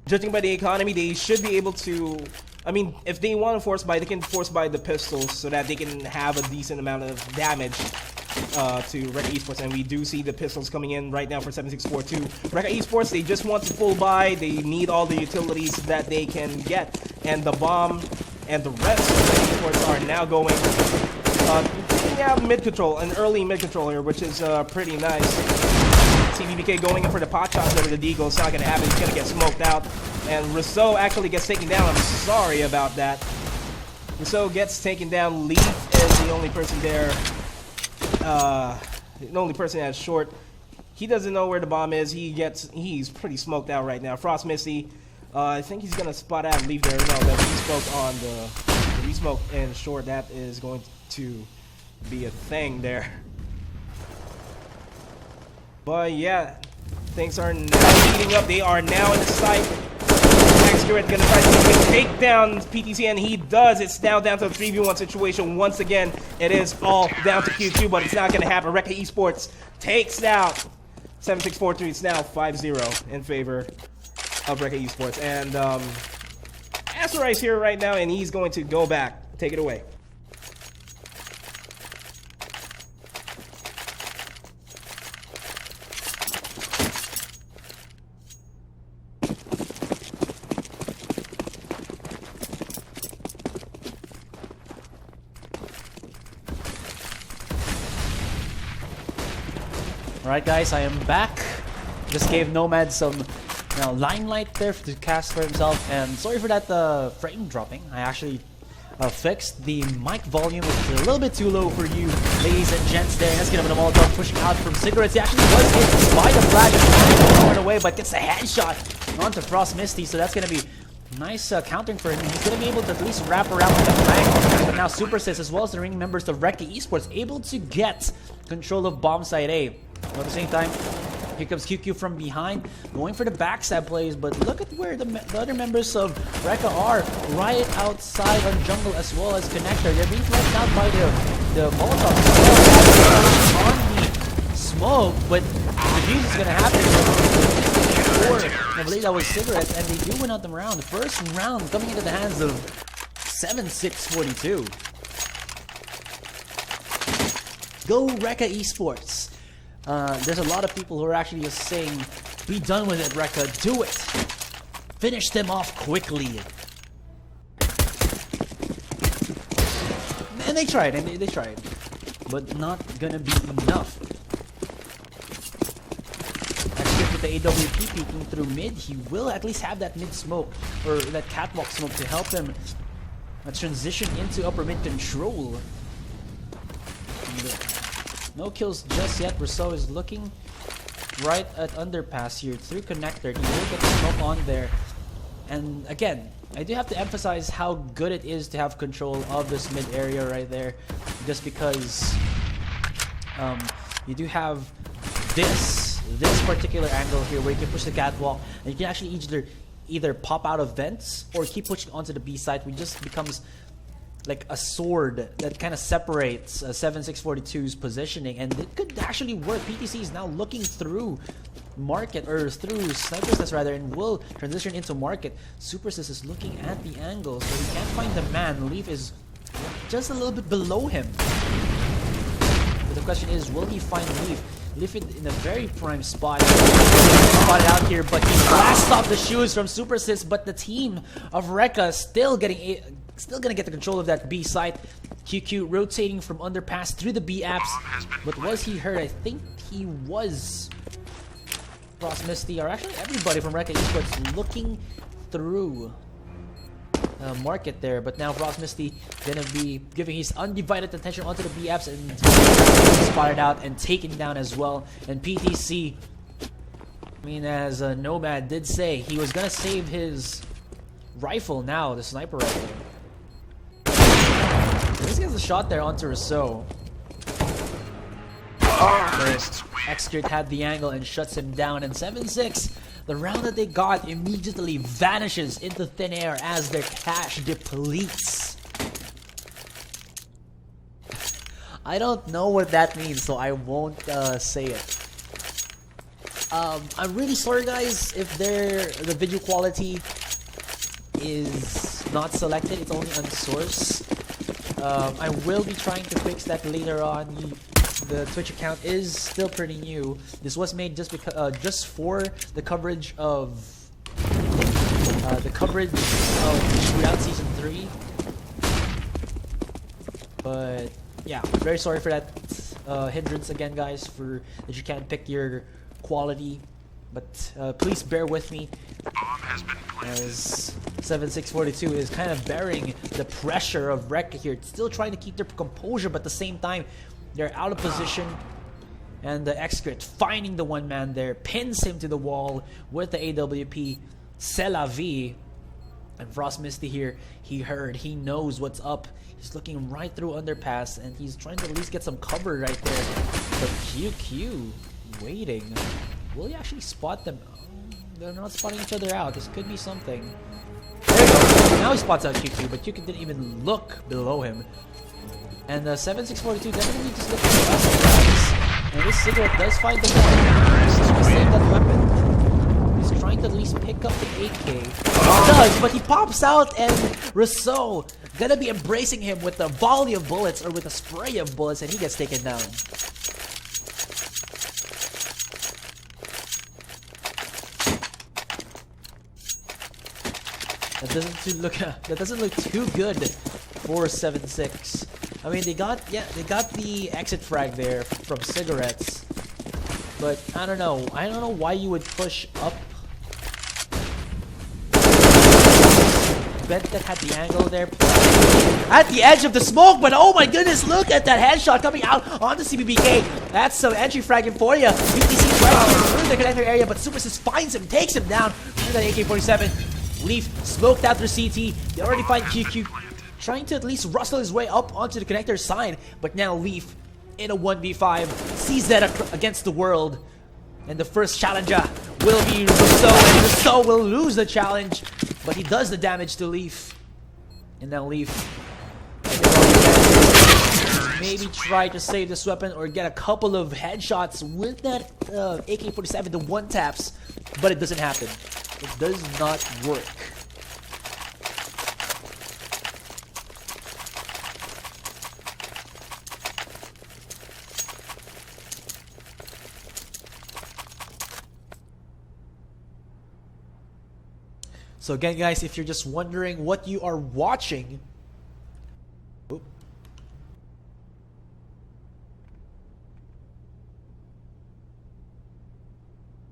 judging by the economy, they should be able to. I mean, if they want to force buy, they can force buy the pistols so that they can have a decent amount of damage to Recca eSports, and we do see the pistols coming in right now for 7642. Recca eSports, they just want to full buy. They need all the utilities that they can get, and the bomb and the rest of Recca eSports are now going taking out mid control, an early mid control here, which is pretty nice. CBBK going in for the pot shots over the Deagle. It's not going to happen. He's going to get smoked out, and Rousseau actually gets taken down. I'm sorry about that. Rousseau gets taken down. Leaf is the only person there. The only person that's short. He doesn't know where the bomb is. He's pretty smoked out right now. Frost Misty, I think he's gonna spot out Leaf there. No, that resmoke on the resmoke and short. That is going to be a thing there. But yeah, things are now heating up. They are now in the sight. Excurate gonna try to take down PTC, and he does. It's now down to a 3v1 situation. Once again, it is all down to Q2, but it's not gonna happen. Recca eSports takes out 7643. It's now 5-0 in favor of Recca eSports. And Asteroid's here right now, and he's going to go back. Take it away. Alright guys, I am back. Just gave Nomad some limelight there to cast for himself, and sorry for that frame dropping. I actually fixed the mic volume. It's a little bit too low for you, ladies and gents there. Let's get him a Molotov pushing out from Cigarettes. He actually was hit by the flash, going away, but gets a headshot onto Frost Misty, so that's going to be nice countering for him. He's going to be able to at least wrap around with the flank. But now Supersys, as well as the ring members of Recca eSports, able to get control of bomb site A. But at the same time, here comes QQ from behind, going for the backside plays, but look at where the other members of Rekha are, right outside on jungle as well as connector. They're being flanked out by the Molotov on the smoke, but the defuse is going to happen. I believe that was Cigarettes, and they do win out the round. The first round coming into the hands of 7-6-42. Go Recca eSports. There's a lot of people who are actually just saying, be done with it, Rekha, do it. Finish them off quickly. And they tried, they tried. But not gonna be enough. Actually, with the AWP peeking through mid, he will at least have that mid smoke, or that catwalk smoke to help him transition into upper mid control. No kills just yet. Rousseau is looking right at underpass here through connector. He will get the smoke on there. And again, I do have to emphasize how good it is to have control of this mid area right there. Just because you do have this particular angle here where you can push the catwalk and you can actually either pop out of vents or keep pushing onto the B side, which just becomes like a sword that kind of separates 7642's positioning, and it could actually work. PTC is now looking through market, or through Sniper's Nest rather, and will transition into market. Supersys is looking at the angles, but he can't find the man. Leaf is just a little bit below him. But the question is, will he find Leaf? Leaf in a very prime spot. Spotted out here, but he blasts off the shoes from Supersys, but the team of Rekha still gonna get the control of that B site. QQ rotating from underpass through the B apps. But was he hurt? I think he was. Frost Misty, or actually everybody from Recca eSports looking through market there. But now Frost Misty gonna be giving his undivided attention onto the B apps and spotted out and taken down as well. And PTC, I mean, as Nomad did say, he was gonna save his rifle now, the sniper rifle. This gets a shot there onto Rousseau. Xgrid had the angle and shuts him down, and 7-6, the round that they got immediately vanishes into thin air as their cash depletes. I don't know what that means, so I won't say it. I'm really sorry guys if the video quality is not selected, it's only on source. I will be trying to fix that later on. The Twitch account is still pretty new. This was made just because, just for the coverage of Shootout Season 3. But yeah, very sorry for that hindrance again, guys, for that you can't pick your quality. But please bear with me, as 7642 is kind of bearing the pressure of Recca here. It's still trying to keep their composure, but at the same time, they're out of position. And the Xgrid finding the one man there, pins him to the wall with the AWP. C'est la vie. And Frost Misty here, he knows what's up. He's looking right through underpass, and he's trying to at least get some cover right there. But QQ waiting. Will he actually spot them? Oh, they're not spotting each other out. This could be something. There you go. Now he spots out QQ, but QQ didn't even look below him. And 7642 definitely just looking for us. And this cigarette does find the one. To save that weapon. He's trying to at least pick up the AK. He does, but he pops out, and Rousseau gonna be embracing him with a volley of bullets, or with a spray of bullets, and he gets taken down. That doesn't look too good for 7-6. I mean, they got the exit frag there from cigarettes, but I don't know why you would push up. Bet that had the angle there at the edge of the smoke, but oh my goodness, look at that headshot coming out onto CBBK. That's some entry fragging for you. BTC trying to get through the connector area, but Supersys finds him, takes him down with that AK-47. Leaf smoked out through CT. They already find QQ, trying to at least rustle his way up onto the connector side. But now Leaf in a 1v5 sees that against the world. And the first challenger will be Rousseau, and Rousseau will lose the challenge. But he does the damage to Leaf. And now Leaf maybe try to save this weapon or get a couple of headshots with that AK-47, the one taps. But it doesn't happen. It does not work. So again, guys, if you're just wondering what you are watching, oop.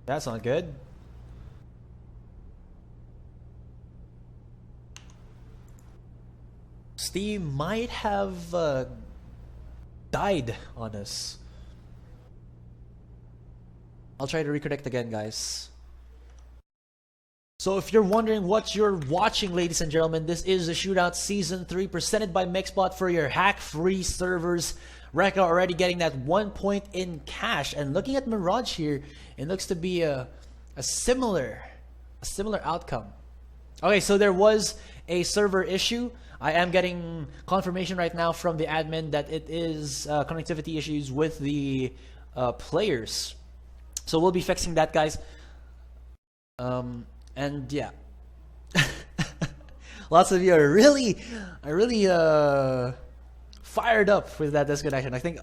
That's not good. Steam might have died on us. I'll try to reconnect again, guys. So if you're wondering what you're watching, ladies and gentlemen, this is the Shootout Season 3 presented by Mixbot for your hack-free servers. Rekha already getting that 1 point in cash. And looking at Mirage here, it looks to be a similar outcome. Okay, so there was a server issue. I am getting confirmation right now from the admin that it is connectivity issues with the players. So we'll be fixing that, guys. And yeah, lots of you are really fired up with that disconnection. I think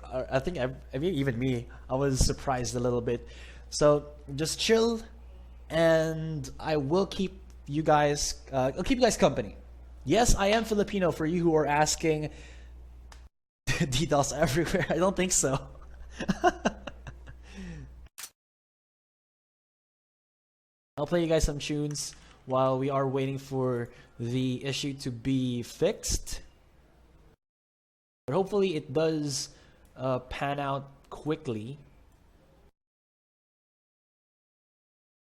even me, I was surprised a little bit. So just chill, and I will keep you guys. I'll keep you guys company. Yes, I am Filipino. For you who are asking, DDoS everywhere. I don't think so. I'll play you guys some tunes while we are waiting for the issue to be fixed. But hopefully it does pan out quickly.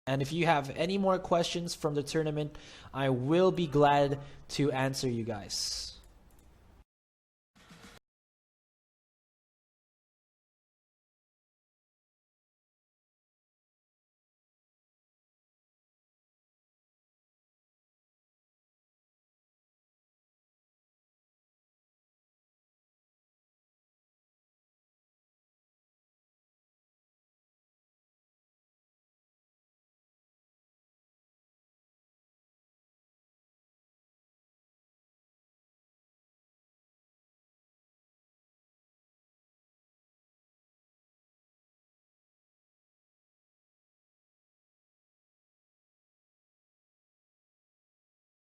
And if you have any more questions from the tournament, I will be glad to answer you guys.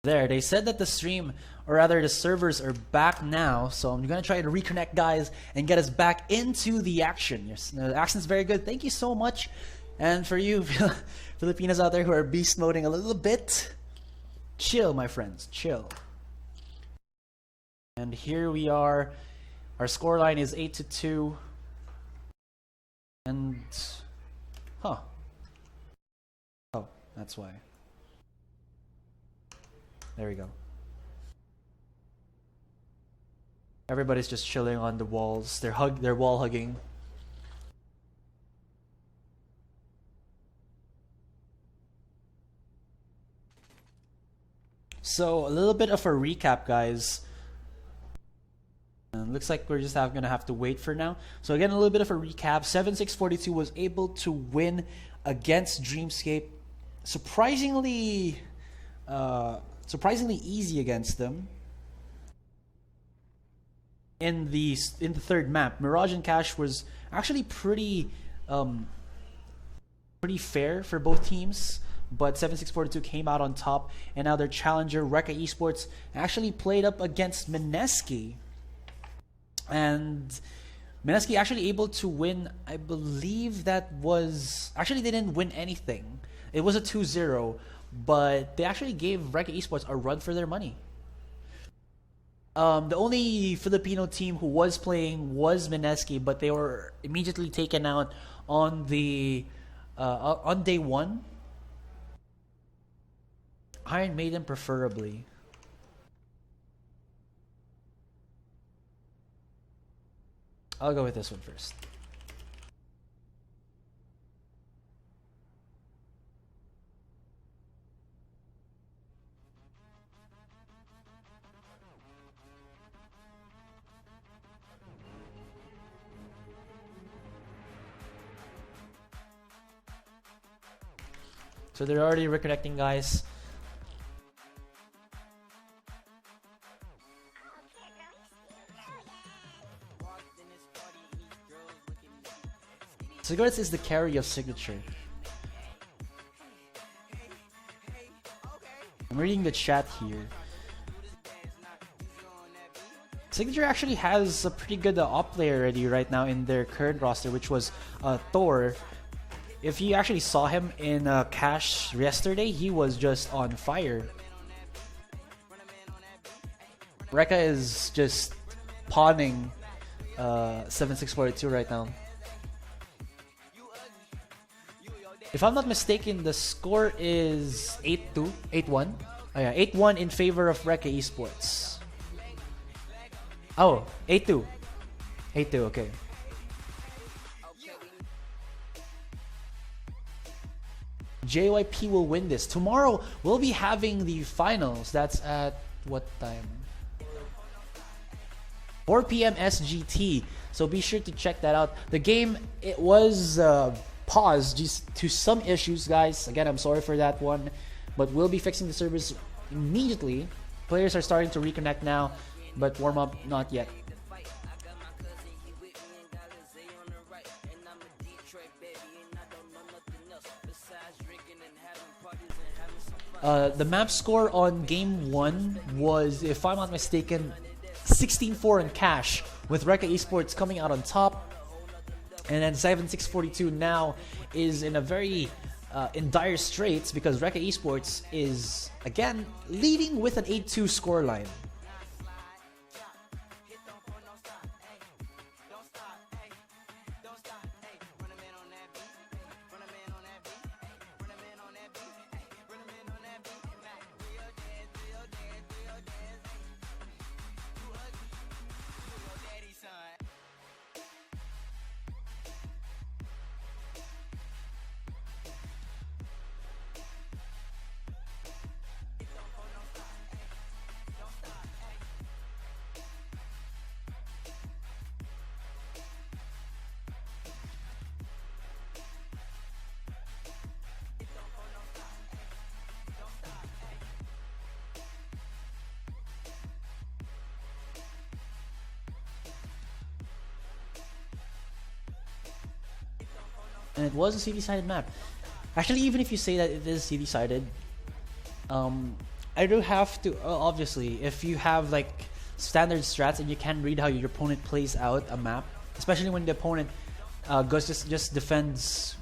There, they said that the stream, or rather the servers, are back now, so I'm gonna try to reconnect, guys, and get us back into the action. Yes, the action's very good. Thank you so much. And for you Filipinos out there who are beast moding a little bit, chill, my friends, chill. And here we are. Our scoreline is 8-2. And oh, that's why. There we go. Everybody's just chilling on the walls. They're wall hugging. So a little bit of a recap, guys. And looks like we're just gonna have to wait for now. So again, a little bit of a recap. 7642 was able to win against Dreamscape. Surprisingly easy against them. In the third map, Mirage and Cash was actually pretty fair for both teams, but 7642 came out on top, and now their challenger Recca eSports actually played up against Mineski, and Mineski actually able to win. I believe that was actually, they didn't win anything. It was a 2-0. But they actually gave Recca eSports a run for their money. The only Filipino team who was playing was Mineski, but they were immediately taken out on the on day one. Iron Maiden preferably. I'll go with this one first. So they're already reconnecting, guys. Cigarettes is the carry of Signature. reading the chat here. Signature actually has a pretty good op player already right now in their current roster, which was Thor. If you actually saw him in Cash yesterday, he was just on fire. Rekha is just pawning 7642 right now. If I'm not mistaken, the score is 8-2, 8-1. Oh yeah, 8-1 in favor of Recca eSports. Oh, 8-2. 8-2, okay. JYP will win this. Tomorrow, we'll be having the finals. That's at what time? 4 p.m. SGT. So be sure to check that out. The game, it was paused due to some issues, guys. Again, I'm sorry for that one. But we'll be fixing the servers immediately. Players are starting to reconnect now. But warm-up, not yet. The map score on game 1 was, if I'm not mistaken, 16-4 in cash, with Recca eSports coming out on top. And then 7642 now is in a very in dire straits because Recca eSports is, again, leading with an 8-2 scoreline. And it was a CD-sided map. Actually, even if you say that it is CD-sided, I do have to, obviously, if you have like standard strats and you can read how your opponent plays out a map, especially when the opponent just defends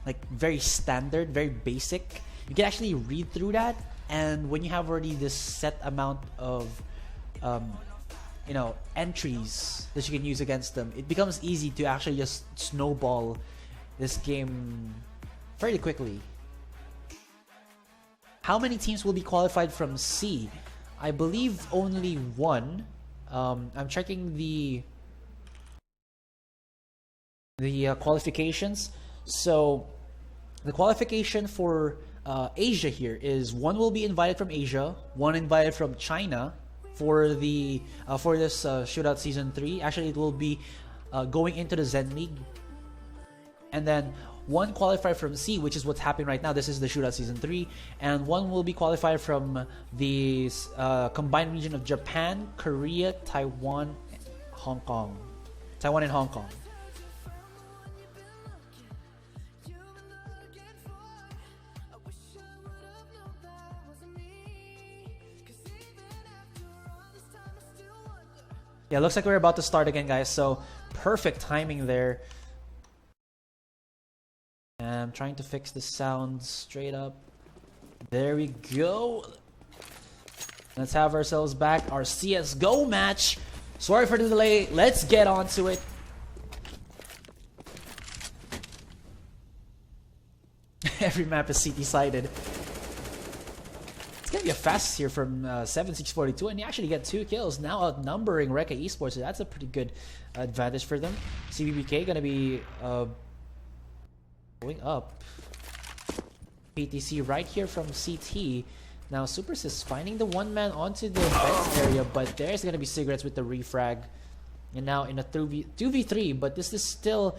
like very standard, very basic, you can actually read through that. And when you have already this set amount of entries that you can use against them, it becomes easy to actually just snowball this game fairly quickly. How many teams will be qualified from C? I believe only one. I'm checking the qualifications. So the qualification for Asia here is one will be invited from Asia, one invited from China for the for this Shootout Season 3. Actually, it will be going into the ZEN League. And then one qualified from C, which is what's happening right now. This is the Shootout Season 3. And one will be qualified from the combined region of Japan, Korea, Taiwan, Hong Kong. Taiwan and Hong Kong. Yeah, looks like we're about to start again, guys. So perfect timing there. And I'm trying to fix the sound straight up. There we go. Let's have ourselves back our CSGO match. Sorry for the delay. Let's get on to it. Every map is CT-sided. It's gonna be a fast here from 7642, and you actually get 2 kills, now outnumbering Recca eSports. So that's a pretty good advantage for them. CBBK gonna be going up. PTC right here from CT. Now Supers is finding the one man onto the vent area, but there's gonna be Cigarettes with the refrag. And now in a 2v3, but this is still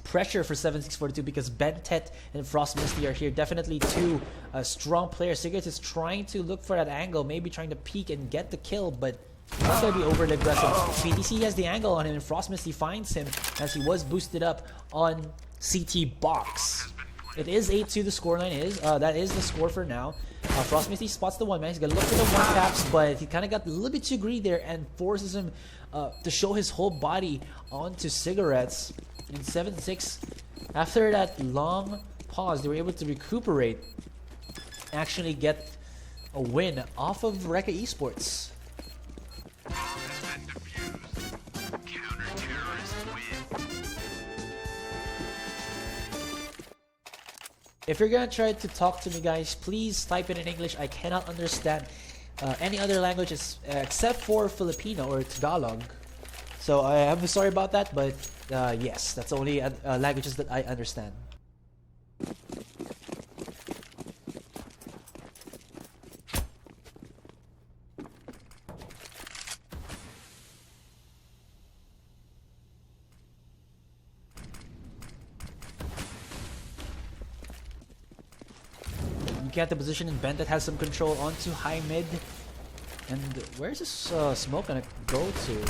pressure for 7642 because Bentet and Frost Misty are here. Definitely 2 strong players. Cigarettes is trying to look for that angle, maybe trying to peek and get the kill, but that's gonna be overly aggressive. PTC has the angle on him, and Frost Misty finds him as he was boosted up on CT box. It is 8-2 the scoreline is. That is the score for now. Frost Misty spots the one man. He's gonna look for the one taps, but he kind of got a little bit too greedy there and forces him to show his whole body onto cigarettes. In 7-6, after that long pause, they were able to recuperate, actually get a win off of Recca eSports. If you're gonna try to talk to me, guys, please type it in English. I cannot understand any other languages except for Filipino or Tagalog. So I'm sorry about that, but yes, that's the only languages that I understand. Looking at the position in Bent that has some control onto high mid. And where's this smoke gonna go to?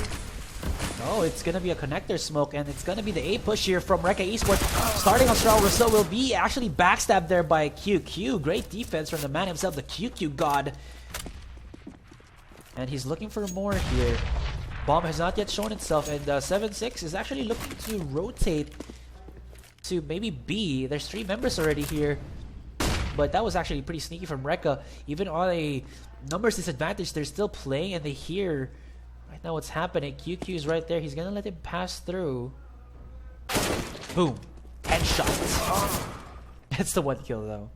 Oh, it's gonna be a connector smoke, and it's gonna be the A push here from Recca eSports. Starting on strong, Rousseau will be actually backstabbed there by QQ. Great defense from the man himself, the QQ god. And he's looking for more here. Bomb has not yet shown itself, and 7-6 is actually looking to rotate to maybe B. There's 3 members already here. But that was actually pretty sneaky from Rekha. Even on a numbers disadvantage, they're still playing and they hear right now what's happening. QQ is right there. He's gonna let him pass through. Boom. Headshot. It's the 1 kill though.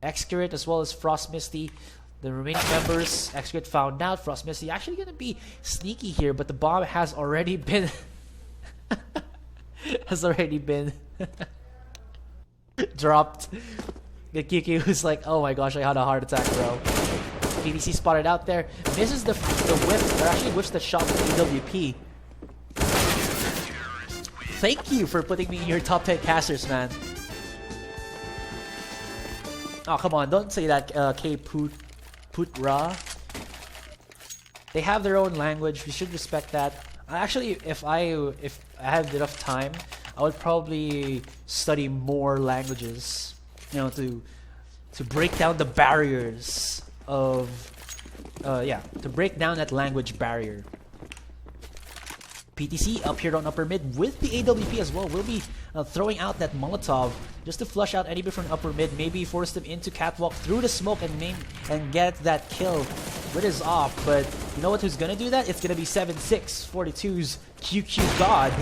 Excurate as well as Frost Misty. The remaining members, Excurate found out. Frost Misty actually gonna be sneaky here, but the bomb has already been dropped. The QQ who's like, oh my gosh, I had a heart attack, bro. PDC spotted out there. Misses the whip, or actually whips the shot with AWP. Thank you for putting me in your top 10 casters, man. Oh, come on, don't say that, Putra. They have their own language, we should respect that. Actually, if I had enough time, I would probably study more languages. You know, to break down the barriers of to break down that language barrier. PTC up here on upper mid with the AWP as well. Will be throwing out that Molotov just to flush out any bit from upper mid. Maybe force them into catwalk through the smoke and get that kill with his off. But you know what? Who's gonna do that? It's gonna be 7-6 42's QQ God.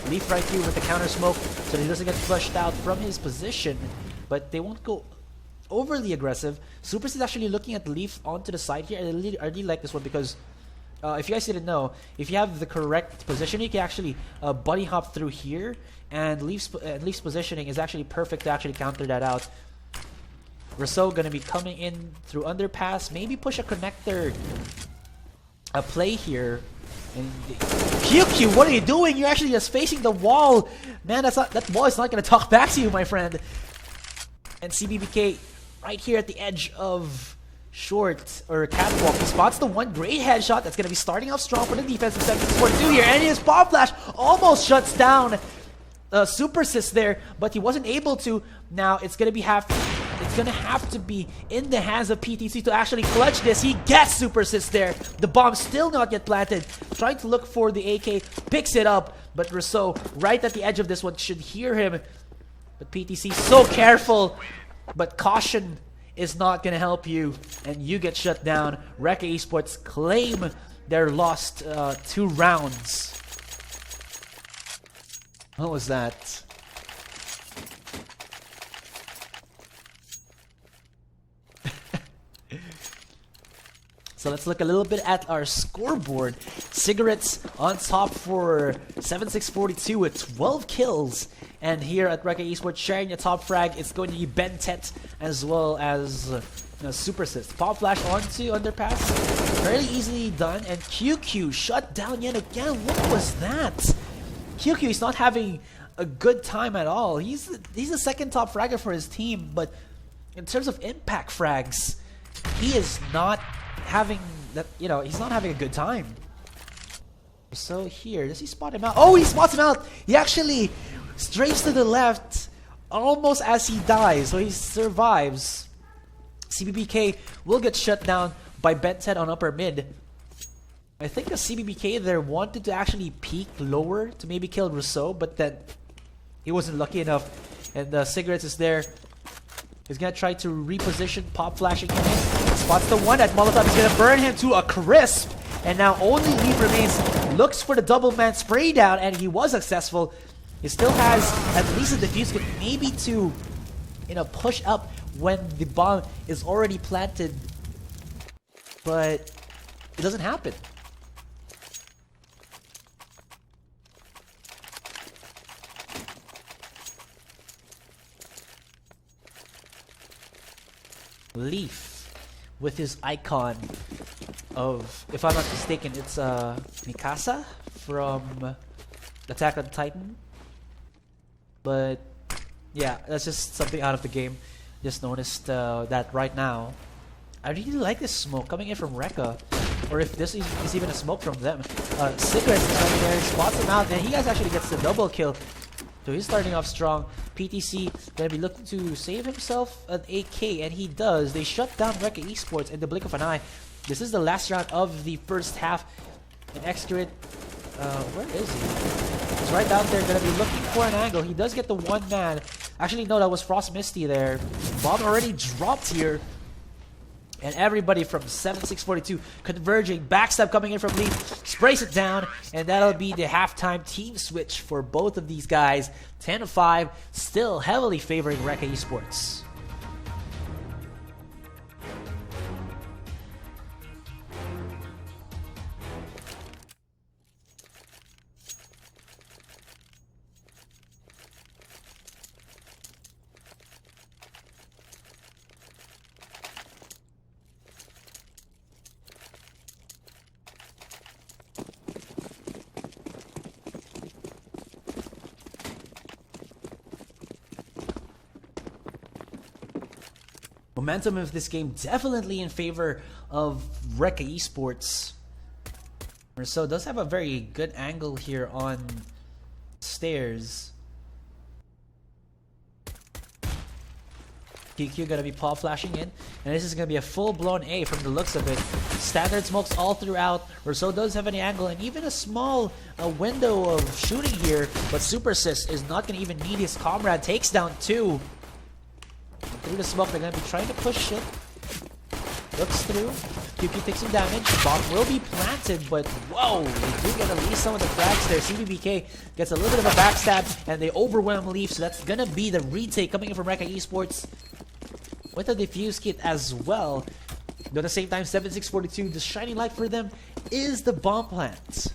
Leaf right here with the counter smoke, so he doesn't get flushed out from his position. But they won't go overly aggressive. Super is actually looking at Leaf onto the side here. I really like this one because if you guys didn't know, if you have the correct position, you can actually bunny hop through here, and Leaf's positioning is actually perfect to actually counter that out. Rousseau gonna be coming in through underpass, maybe push a connector play here. And QQ, what are you doing? You're actually just facing the wall, man. That wall is not gonna talk back to you, my friend. And CBBK right here at the edge of short or catwalk. He spots the one great headshot that's going to be starting off strong for the defensive 7-6-4-2 here. And his bomb flash almost shuts down Super Sis there, but he wasn't able to. Now it's going to have to be in the hands of PTC to actually clutch this. He gets Super Sis there. The bomb still not yet planted. Trying to look for the AK, picks it up, but Rousseau right at the edge of this one should hear him. But PTC so careful, but caution is not going to help you, and you get shut down. Recca eSports claim their lost 2 rounds. What was that? So let's look a little bit at our scoreboard. Cigarettes on top for 7-6-42 with 12 kills. And here at Recca eSports sharing the top frag, it's going to be Bentet as well as Super Sis. Pop flash onto underpass. Fairly easily done. And QQ shut down yet again. What was that? QQ is not having a good time at all. He's the second top fragger for his team, but in terms of impact frags, he is not having that, you know, he's not having a good time. So here, does he spot him out? Oh, he spots him out! He actually strays to the left almost as he dies, so he survives. CBBK will get shut down by Bentet on upper mid. I think the CBBK there wanted to actually peek lower to maybe kill Rousseau, but then he wasn't lucky enough. And Cigarettes is there. He's gonna try to reposition, pop flashing him in. Spots the one at Molotov. He's gonna burn him to a crisp. And now only Leaf remains. Looks for the double man spray down, and he was successful. He still has at least a defuse kit, maybe to, push up when the bomb is already planted. But it doesn't happen. Leaf with his icon of, if I'm not mistaken, it's Mikasa from Attack on Titan. But yeah, that's just something out of the game. Just noticed that right now. I really like this smoke coming in from Rekha, or if this is even a smoke from them. Cigarettes is right there, spots him out, and he guys actually gets the double kill. So he's starting off strong. PTC gonna be looking to save himself an AK, and he does. They shut down Recca eSports in the blink of an eye. This is the last round of the first half. And Excurate, where is he? He's right down there, gonna be looking for an angle. He does get the one man. Actually, no, that was Frost Misty there. Bomb already dropped here. And everybody from 7642 converging. Backstab coming in from Leaf. Sprays it down. And that'll be the halftime team switch for both of these guys. 10-5. Still heavily favoring Recca eSports. Momentum of this game definitely in favor of Recca eSports. So does have a very good angle here on stairs. QQ gonna be pop flashing in, and this is gonna be a full-blown A from the looks of it. Standard smokes all throughout. Rousseau does have any angle and even a small window of shooting here, but Super Sis is not gonna even need his comrade. Takes down two. Through the smoke, they're going to be trying to push it. Looks through. QQ takes some damage. Bomb will be planted, but whoa! They do get at least some of the frags there. CBBK gets a little bit of a backstab, and they overwhelm Leaf, so that's going to be the retake coming in from Recca eSports with a defuse kit as well. But at the same time, 7642, the shining light for them is the bomb plant.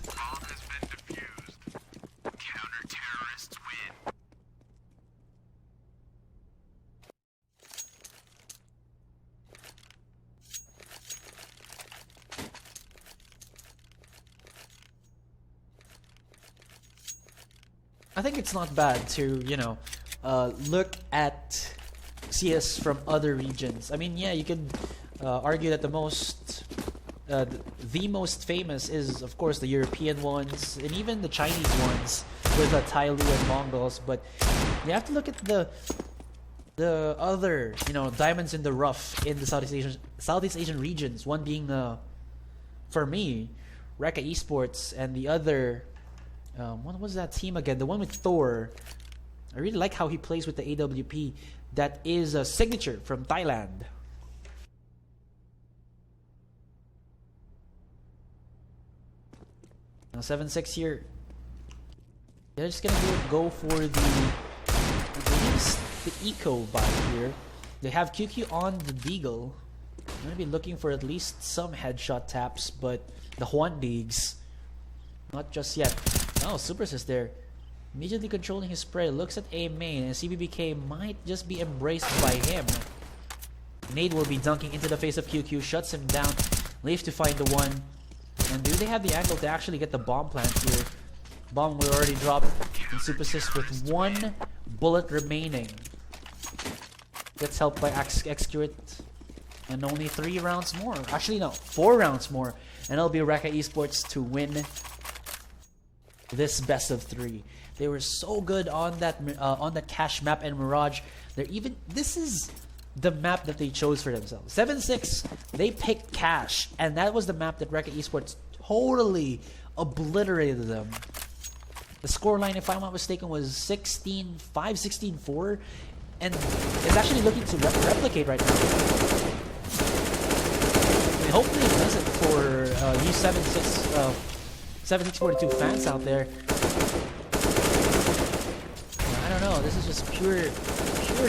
I think it's not bad to, look at CS from other regions. I mean, yeah, you could argue that the most famous is, of course, the European ones and even the Chinese ones with Tailu and Mongols. But you have to look at the other, diamonds in the rough in the Southeast Asian regions. One being, for me, Recca eSports, and the other. What was that team again? The one with Thor. I really like how he plays with the AWP. That is a Signature from Thailand. Now 7-6 here. They're just gonna go for the eco buy here. They have QQ on the Deagle. I'm gonna be looking for at least some headshot taps, but the Juan Digs, not just yet. Oh, Super Sis there. Immediately controlling his spray. Looks at A main, and CBBK might just be embraced by him. Nade will be dunking into the face of QQ. Shuts him down. Leaf to find the one. And do they have the angle to actually get the bomb plant here? Bomb will already drop. And Super Sis with one bullet remaining. Gets helped by Excurate. And only 3 rounds more. Actually, no. 4 rounds more. And it'll be Recca eSports to win this best of 3. They were so good on that cash map and Mirage. They're even. This is the map that they chose for themselves. 7-6, they picked Cash, and that was the map that Recca eSports totally obliterated them. The scoreline, if I'm not mistaken, was 16-5, 16-4, and it's actually looking to replicate right now. I mean, hopefully it doesn't for you 7642 fans out there. I don't know, this is just pure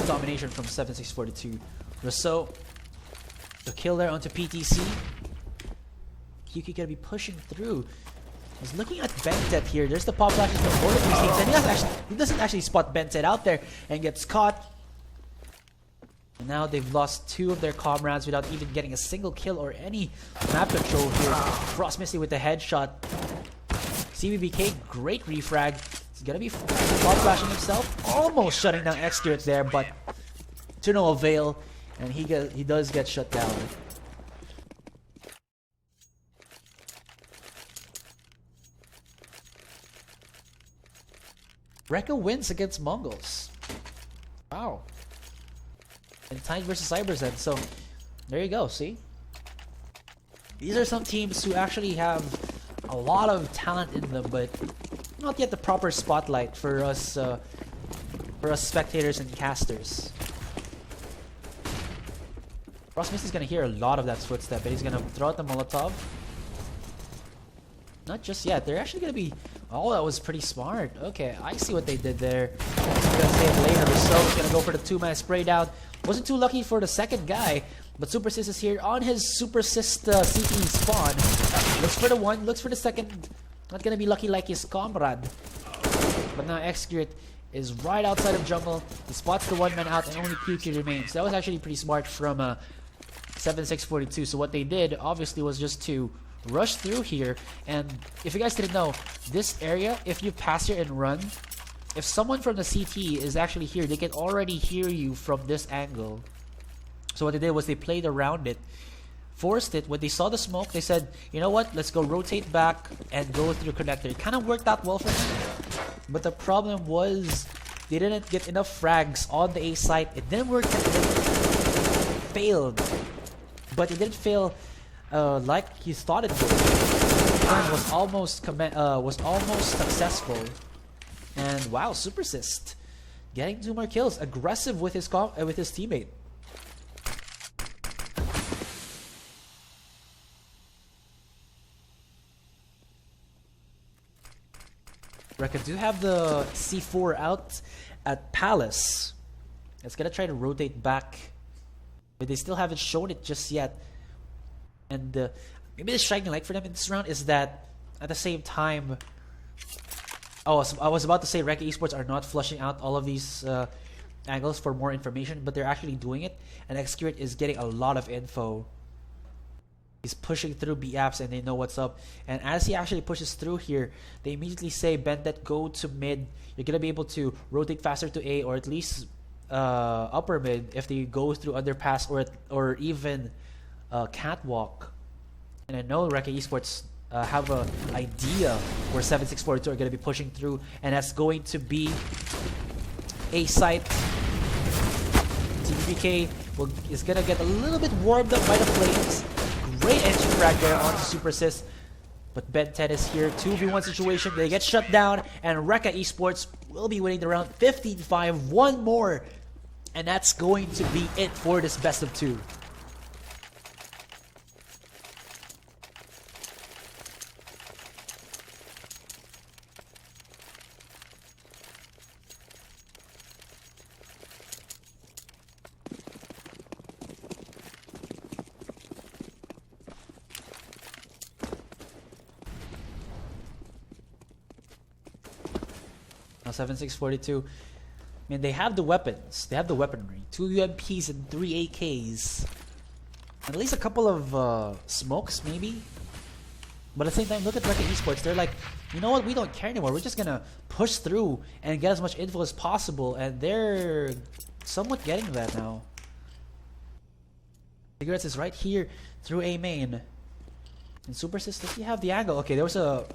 domination from 7642. Rousseau, the kill there onto PTC. Yuki gonna be pushing through. I was looking at Bentet here. There's the pop flashes from both of these teams, and he doesn't actually spot Bentet out there and gets caught. And now they've lost 2 of their comrades without even getting a single kill or any map control here. Frost Misty with the headshot. CBBK, great refrag. He's gonna be pop flashing himself, almost shutting down X-Curate there, but to no avail, and he does get shut down. Rekha wins against Mongols. Wow. And Times versus CyberZen. So there you go. See, these are some teams who actually have a lot of talent in them, but not yet the proper spotlight for us spectators and casters. Frostmist is gonna hear a lot of that footstep, but he's gonna throw out the Molotov. Not just yet. They're actually gonna be. Oh, that was pretty smart. Okay, I see what they did there. I'm gonna say it later. So he's gonna go for the 2-man spray down. Wasn't too lucky for the second guy, but Super Sis is here on his Super Sis CT spawn. Looks for the one, looks for the second. Not gonna be lucky like his comrade. But now X-Curate is right outside of jungle. He spots the 1-man out and only QQ remains. That was actually pretty smart from 7642. So what they did obviously was just to rush through here. And if you guys didn't know, this area, if you pass here and run, if someone from the CT is actually here, they can already hear you from this angle. So what they did was they played around it, forced it. When they saw the smoke, they said, you know what, let's go rotate back and go through connector. It kind of worked out well for them, but the problem was they didn't get enough frags on the A site. It didn't work. It failed, but it didn't fail like he thought it would. Turn was almost successful. And wow, Super Sis getting 2 more kills, aggressive with his teammate. Rekha do have the C4 out at Palace. It's gonna try to rotate back, but they still haven't shown it just yet. And maybe the striking light for them in this round is that at the same time, I was about to say Recca eSports are not flushing out all of these angles for more information, but they're actually doing it, and X-Curate is getting a lot of info. He's pushing through B apps and they know what's up. And as he actually pushes through here, they immediately say, Bendet, go to mid. You're going to be able to rotate faster to A, or at least upper mid if they go through underpass or even catwalk. And I know Recca eSports have an idea where 7642 are going to be pushing through, and that's going to be A site. TBK is going to get a little bit warmed up by the flames. Great entry frag there onto Super Sis, but Bentet is here. 2v1 situation. They get shut down, and Recca eSports will be winning the round 15-5. One more, and that's going to be it for this best of 2. Now 7642. I mean, they have the weapons. They have the weaponry. 2 UMPs and 3 AKs. And at least a couple of smokes, maybe. But at the same time, look at Recca eSports. They're like, you know what? We don't care anymore. We're just gonna push through and get as much info as possible. And they're somewhat getting that now. Cigarettes is right here through A main. And Super Sis, does he have the angle? Okay, there was a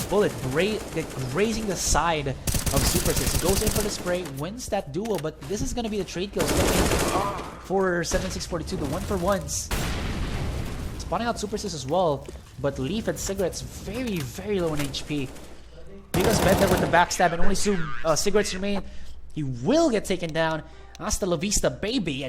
bullet grazing the side of Super 6. He goes in for the spray, wins that duel, but this is going to be the trade kills for 7642, the 1-for-1s. Spawning out Super 6 as well, but Leaf and Cigarettes very, very low in HP. Because Benta with the backstab and only Cigarettes remain. He will get taken down. Hasta la vista, baby.